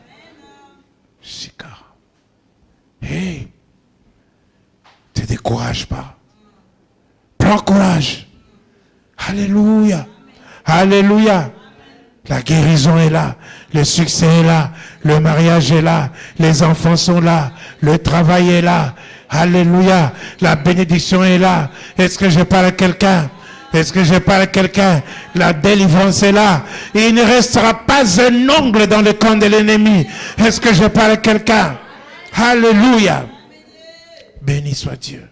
Hey. Ne te décourage pas. Prends courage. Alléluia. Alléluia. La guérison est là. Le succès est là. Le mariage est là. Les enfants sont là. Le travail est là. Alléluia. La bénédiction est là. Est-ce que je parle à quelqu'un? Est-ce que je parle à quelqu'un? La délivrance est là. Il ne restera pas un ongle dans le camp de l'ennemi. Est-ce que je parle à quelqu'un? Alléluia. Béni soit Dieu.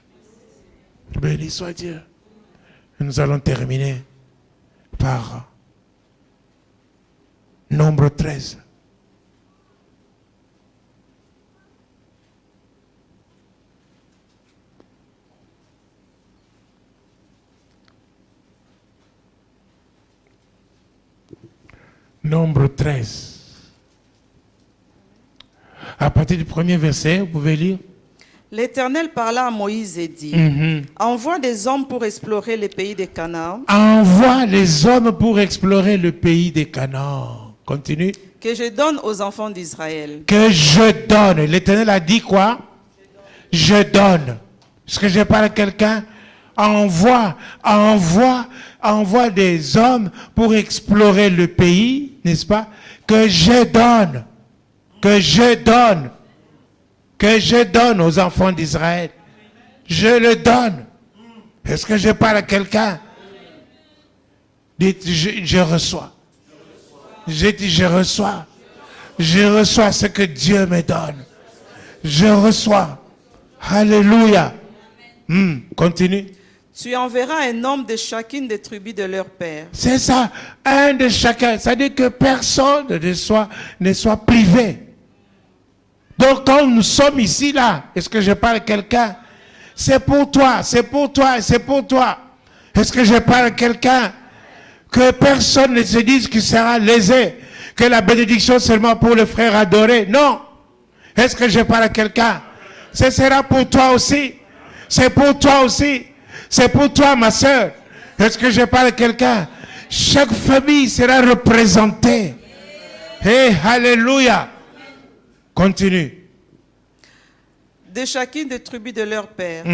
Béni soit Dieu. Nous allons terminer par Nombre 13. Nombre 13. À partir du premier verset, vous pouvez lire. L'Éternel parla à Moïse et dit, envoie des hommes pour explorer le pays de Canaan. Envoie les hommes pour explorer le pays de Canaan. Continue. Que je donne aux enfants d'Israël. Que je donne. L'Éternel a dit quoi? Je donne. Est-ce que je parle à quelqu'un? Envoie des hommes pour explorer le pays, n'est-ce pas? Que je donne. Que je donne. Que je donne aux enfants d'Israël. Je le donne. Est-ce que je parle à quelqu'un? Dites, je reçois. J'ai dit, je reçois. Je reçois ce que Dieu me donne. Je reçois. Alléluia. Continue. Tu enverras un homme de chacune des tribus de leur père. C'est ça. Un de chacun. C'est-à-dire que personne ne soit privé. Donc quand nous sommes ici, là, est-ce que je parle à quelqu'un? C'est pour toi, c'est pour toi, c'est pour toi. Est-ce que je parle à quelqu'un? Que personne ne se dise qu'il sera lésé, que la bénédiction seulement pour le frère adoré. Non. Est-ce que je parle à quelqu'un? Ce sera pour toi aussi. C'est pour toi aussi. C'est pour toi, ma soeur. Est-ce que je parle à quelqu'un? Chaque famille sera représentée. Hey, alléluia. Continue. De chacune des tribus de leur père.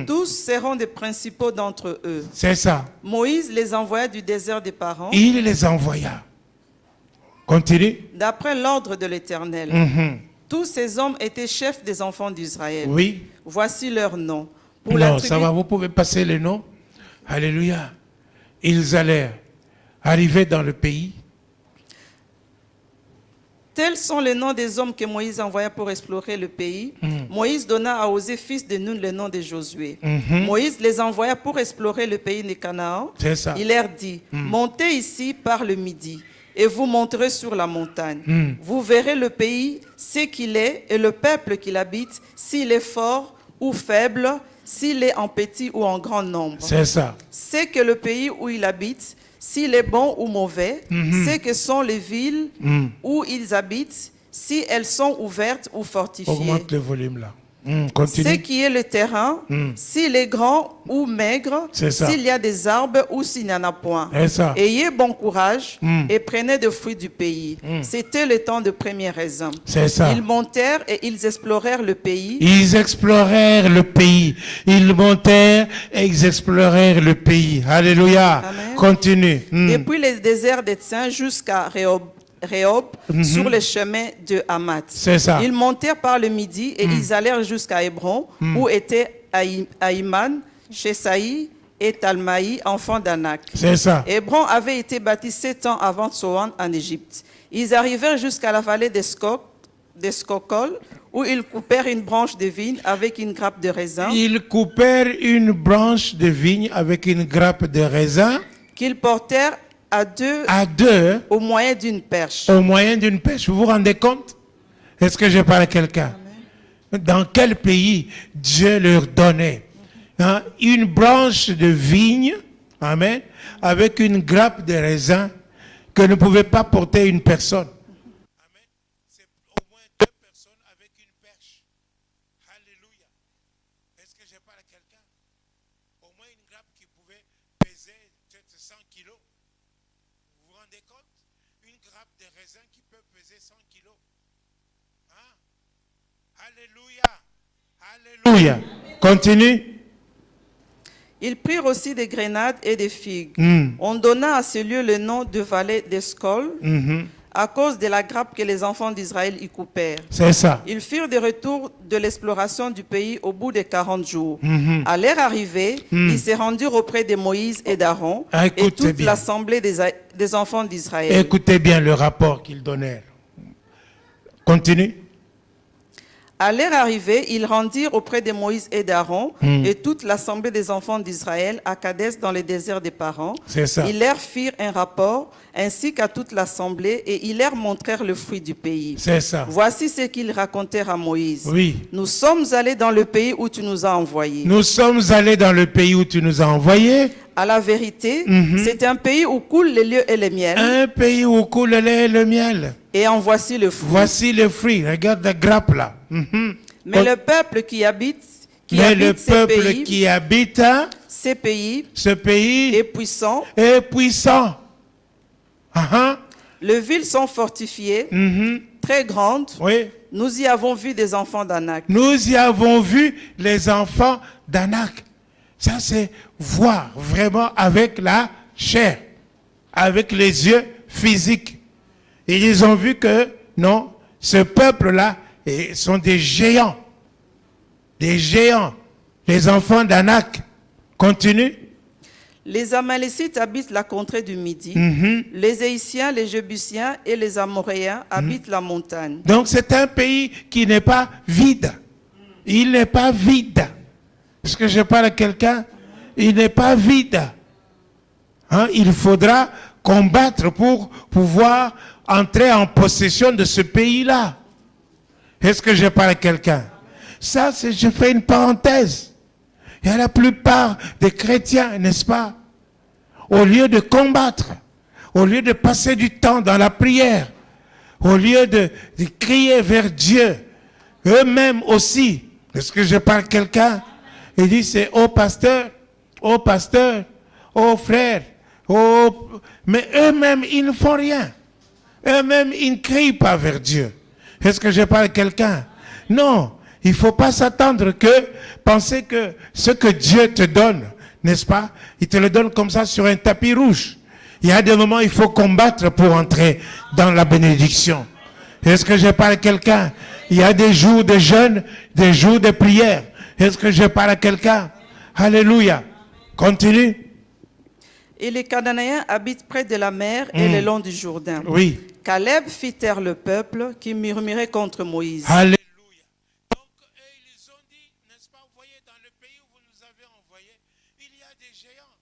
Tous seront des principaux d'entre eux. C'est ça. Moïse les envoya du désert des parents. Il les envoya. Continue. D'après l'ordre de l'Éternel. Tous ces hommes étaient chefs des enfants d'Israël. Oui. Voici leurs noms. Pour non, ça va, vous pouvez passer les noms. Alléluia. Ils allèrent arriver dans le pays. Tels sont les noms des hommes que Moïse envoya pour explorer le pays. Moïse donna à Osée, fils de Nun, le nom de Josué. Moïse les envoya pour explorer le pays de Canaan. C'est ça. Il leur dit, montez ici par le midi et vous monterez sur la montagne. Vous verrez le pays, ce qu'il est, et le peuple qui l'habite, s'il est fort ou faible, s'il est en petit ou en grand nombre. C'est ça. C'est que le pays où il habite, s'il est bon ou mauvais, c'est que sont les villes où ils habitent, si elles sont ouvertes ou fortifiées. Augmente le volume là. Ce Ce qui est le terrain, s'il est grand ou maigre, C'est ça. s'il y a des arbres ou s'il n'y en a point. C'est ça. Ayez bon courage et prenez des fruits du pays. C'était le temps de premier raisin. C'est ça. Ils montèrent et ils explorèrent le pays. Ils explorèrent le pays. Ils montèrent et ils explorèrent le pays. Alléluia. Amen. Continue. Depuis les déserts d'Étzin jusqu'à Rehob, sur le chemin de Hamath. C'est ça. Ils montèrent par le midi et ils allèrent jusqu'à Hébron, où étaient Aïman, Shesaï et Talmaï, enfants d'Anak. C'est ça. Hébron avait été bâti 7 ans avant Tsoan en Égypte. Ils arrivèrent jusqu'à la vallée d'Escocol, où ils coupèrent une branche de vigne avec une grappe de raisin, Ils coupèrent une branche de vigne avec une grappe de raisin qu'ils portèrent à deux au moyen d'une perche. au moyen d'une pêche. Vous vous rendez compte? Est-ce que je parle à quelqu'un? Dans quel pays Dieu leur donnait une branche de vigne, amen, avec une grappe de raisin que ne pouvait pas porter une personne. Amen. C'est au moins 2 personnes avec une perche. Alléluia. Est-ce que je parle à quelqu'un? Au moins une grappe qui pouvait peser peut-être 100 kilos. Vous vous rendez compte? Une grappe de raisin qui peut peser 100 kilos. Hein? Alléluia. Alléluia. Continue. Ils prirent aussi des grenades et des figues. On donna à ce lieu le nom de vallée d'Escol à cause de la grappe que les enfants d'Israël y coupèrent. C'est ça. Ils firent de retour de l'exploration du pays au bout de 40 jours. À leur arrivée, ils se rendirent auprès de Moïse et d'Aaron Ah, et écoutez toute bien. l'assemblée des enfants d'Israël. Écoutez bien le rapport qu'ils donnèrent. Continue. À leur arrivée, ils rendirent auprès de Moïse et d'Aaron et toute l'assemblée des enfants d'Israël à Kadès dans le désert des Parents. C'est ça. Ils leur firent un rapport ainsi qu'à toute l'assemblée et ils leur montrèrent le fruit du pays. C'est ça. Voici ce qu'ils racontèrent à Moïse. Oui. Nous sommes allés dans le pays où tu nous as envoyés. Nous sommes allés dans le pays où tu nous as envoyés. À la vérité, c'est un pays où coulent le lait et le miel. Un pays où coule le lait et le miel. Et en voici le fruit. Voici le fruit. Regarde la grappe là. Mais le peuple qui habite ce pays est puissant. est puissant. Les villes sont fortifiées, très grandes. Oui. Nous y avons vu des enfants d'Anak. Nous y avons vu les enfants d'Anak. Ça, c'est voir vraiment avec la chair, avec les yeux physiques. Et ils ont vu que, non, ce peuple-là sont des géants. Des géants. Les enfants d'Anak. Continue. Les Amalécites habitent la contrée du Midi. Les Haïtiens, les Jébusiens et les Amoréens habitent la montagne. Donc c'est un pays qui n'est pas vide. Il n'est pas vide. Est-ce que je parle à quelqu'un? Il n'est pas vide. Il faudra combattre pour pouvoir entrer en possession de ce pays-là. Est-ce que je parle à quelqu'un? Ça, je fais une parenthèse. Il y a la plupart des chrétiens, n'est-ce pas? Au lieu de combattre, au lieu de passer du temps dans la prière, au lieu de crier vers Dieu, eux-mêmes aussi, est-ce que je parle à quelqu'un? Il dit, c'est ô pasteur, ô frère, mais eux-mêmes, ils ne font rien. Eux-mêmes, ils ne crient pas vers Dieu. Est-ce que je parle à quelqu'un? Non, il ne faut pas s'attendre penser que ce que Dieu te donne, n'est-ce pas? Il te le donne comme ça sur un tapis rouge. Il y a des moments où il faut combattre pour entrer dans la bénédiction. Est-ce que je parle à quelqu'un? Il y a des jours de jeûne, des jours de prière. Est-ce que je parle à quelqu'un? Alléluia. Continue. Et les Cananéens habitent près de la mer et le long du Jourdain. Oui. Caleb fit taire le peuple qui murmurait contre Moïse. Alléluia. Donc, ils ont dit, n'est-ce pas, vous voyez, dans le pays où vous nous avez envoyés, il y a des géants.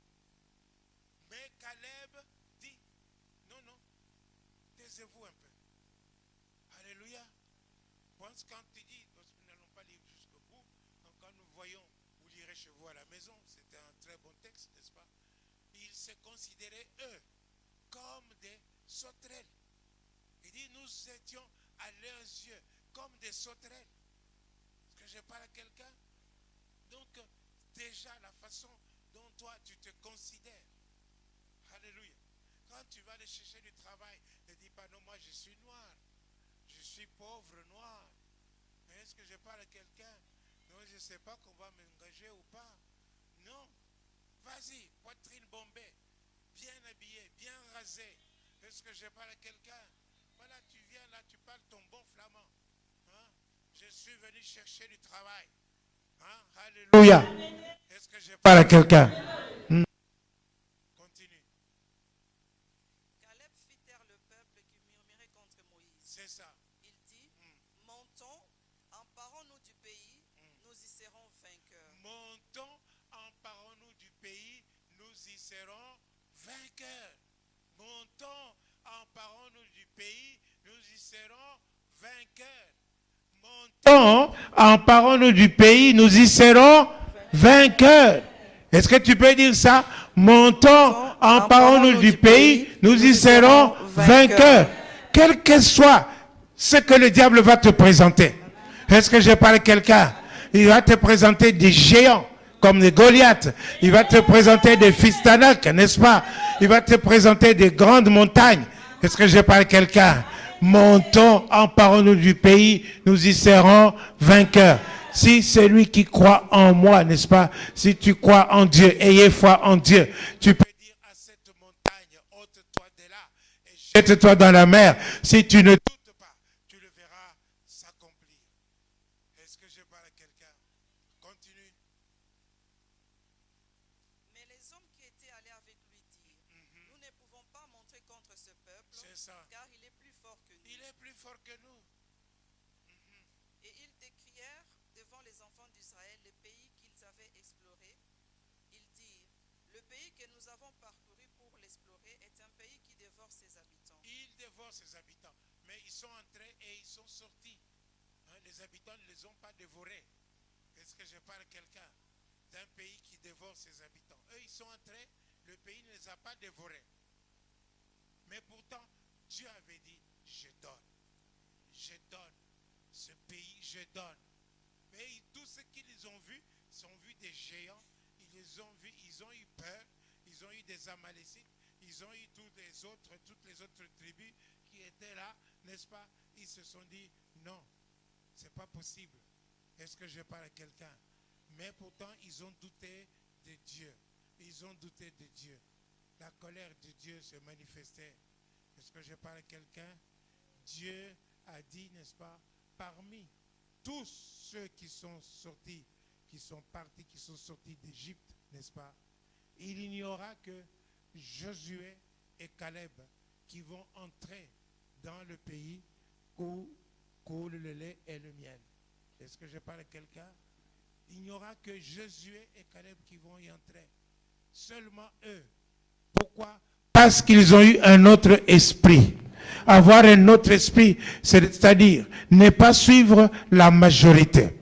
Mais Caleb dit, non, taisez-vous un peu. Alléluia. Pense quand tu dis, parce que nous n'allons pas lire jusqu'au bout, donc quand nous voyons, vous lirez chez vous à la maison, c'était un très bon texte, n'est-ce pas? Ils se considéraient, eux, comme des sauterelles. Il dit, nous étions à leurs yeux comme des sauterelles. que je parle à quelqu'un? Donc, déjà, la façon dont toi, tu te considères. Alléluia. Quand tu vas aller chercher du travail, ne dis pas, non, moi, je suis noir. Je suis pauvre noir. Mais est-ce que je parle à quelqu'un? Non, je ne sais pas qu'on va m'engager ou pas. Non. Vas-y, poitrine bombée, bien habillé, bien rasé. Est-ce que je parle à quelqu'un? Voilà, tu viens là, tu parles ton bon flamand. Hein? Je suis venu chercher du travail. Hein? Alléluia. Est-ce que je parle à quelqu'un? Continue. Caleb fit taire le peuple qui murmurait contre Moïse. C'est ça. Il dit, montons, emparons-nous du pays, nous y serons vainqueurs. Montons, emparons-nous du pays, nous y serons vainqueurs. Montons, emparons-nous du pays, nous y serons vainqueurs. Montons, emparons-nous du pays, nous y serons vainqueurs. Est-ce que tu peux dire ça? Montons, emparons-nous du pays, nous y serons vainqueurs. Quel que soit ce que le diable va te présenter. Est-ce que je parle à quelqu'un? Il va te présenter des géants comme des Goliaths. Il va te présenter des fils d'Anak, n'est-ce pas? Il va te présenter des grandes montagnes. Est-ce que je parle à quelqu'un? Montons, emparons-nous du pays, nous y serons vainqueurs. Si c'est lui qui croit en moi, n'est-ce pas? Si tu crois en Dieu, ayez foi en Dieu. Tu peux dire à cette montagne, ôte-toi de là et jette-toi dans la mer. Si tu ne doutes pas, tu le verras s'accomplir. Est-ce que je parle à quelqu'un? Continue. Mais les hommes qui étaient allés avec lui dirent, nous ne pouvons pas montrer contre ce peuple, C'est ça. car il est plus fort que nous. Il est plus fort que nous. Et ils décrièrent devant les enfants d'Israël le pays qu'ils avaient exploré. Ils dirent, le pays que nous avons parcouru pour l'explorer est un pays qui dévore ses habitants. Il dévore ses habitants. Mais ils sont entrés et ils sont sortis. Hein, les habitants ne les ont pas dévorés. Est-ce que je parle à quelqu'un d'un pays qui dévore ses habitants? Eux, ils sont entrés, le pays ne les a pas dévorés. Mais pourtant, Dieu avait dit, je donne. Je donne. Ce pays, je donne. Mais tous ceux qui les ont vus, ils ont vu des géants. Ils les ont vus, ils ont eu peur. Ils ont eu des Amalécites. Ils ont eu toutes les autres tribus qui étaient là, n'est-ce pas? Ils se sont dit, non, c'est pas possible. Est-ce que je parle à quelqu'un? Mais pourtant, ils ont douté de Dieu. Ils ont douté de Dieu. La colère de Dieu se manifestait. Est-ce que je parle à quelqu'un? Dieu a dit, n'est-ce pas, parmi tous ceux qui sont sortis, qui sont partis, qui sont sortis d'Égypte, n'est-ce pas, il n'y aura que Josué et Caleb qui vont entrer dans le pays où coule le lait et le miel. Est-ce que je parle à quelqu'un? Il n'y aura que Josué et Caleb qui vont y entrer. Seulement eux. Pourquoi? Parce qu'ils ont eu un autre esprit. Avoir un autre esprit, c'est-à-dire ne pas suivre la majorité.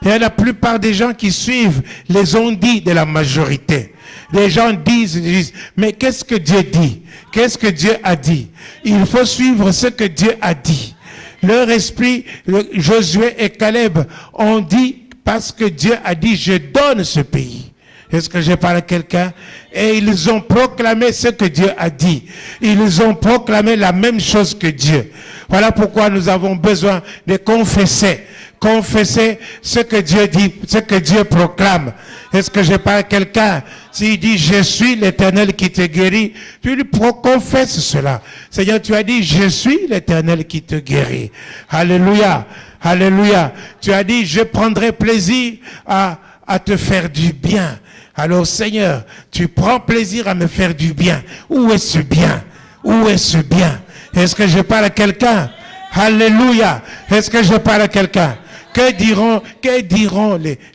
Et la plupart des gens qui suivent les ondits de la majorité. Les gens disent, mais qu'est-ce que Dieu dit? Qu'est-ce que Dieu a dit? Il faut suivre ce que Dieu a dit. Leur esprit, Josué et Caleb ont dit, parce que Dieu a dit, je donne ce pays. Est-ce que je parle à quelqu'un? Et ils ont proclamé ce que Dieu a dit. Ils ont proclamé la même chose que Dieu. Voilà pourquoi nous avons besoin de confesser. Confesser ce que Dieu dit, ce que Dieu proclame. Est-ce que je parle à quelqu'un? S'il dit, je suis l'Éternel qui te guérit, tu lui confesses cela. Seigneur, tu as dit, je suis l'Éternel qui te guérit. Alléluia. Alléluia. Tu as dit, je prendrai plaisir à te faire du bien. Alors Seigneur, tu prends plaisir à me faire du bien. Où est ce bien? Où est ce bien? Est-ce que je parle à quelqu'un? Alléluia. Est-ce que je parle à quelqu'un? Que diront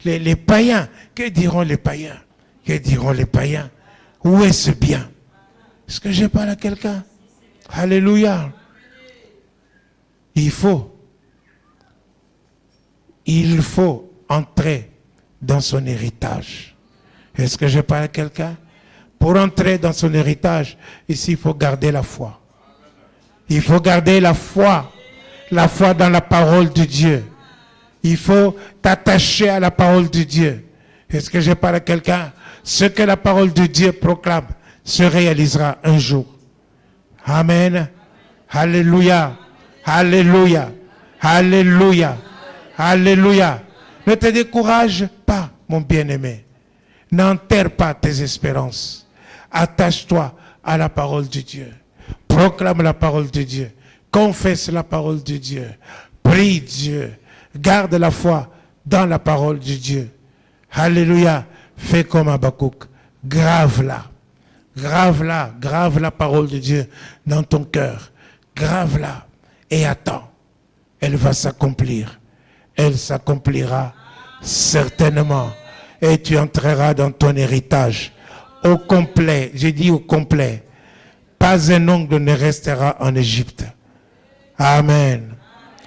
les païens? Que diront les païens? Que diront les païens? Où est ce bien? Est-ce que je parle à quelqu'un? Alléluia. Il faut entrer dans son héritage. Est-ce que je parle à quelqu'un? Pour entrer dans son héritage, ici, il faut garder la foi. Il faut garder la foi dans la parole de Dieu. Il faut t'attacher à la parole de Dieu. Est-ce que je parle à quelqu'un? Ce que la parole de Dieu proclame se réalisera un jour. Amen. Alléluia. Alléluia. Alléluia. Alléluia. Ne te décourage pas, mon bien-aimé. N'enterre pas tes espérances. Attache-toi à la parole de Dieu. Proclame la parole de Dieu. Confesse la parole de Dieu. Prie Dieu. Garde la foi dans la parole de Dieu. Alléluia. Fais comme Habakkuk. Grave-la. Grave-la. Grave la parole de Dieu dans ton cœur. Grave-la. Et attends. Elle va s'accomplir. Elle s'accomplira certainement. Et tu entreras dans ton héritage. Au complet. J'ai dit au complet. Pas un ongle ne restera en Égypte. Amen.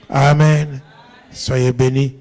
Amen. Soyez bénis.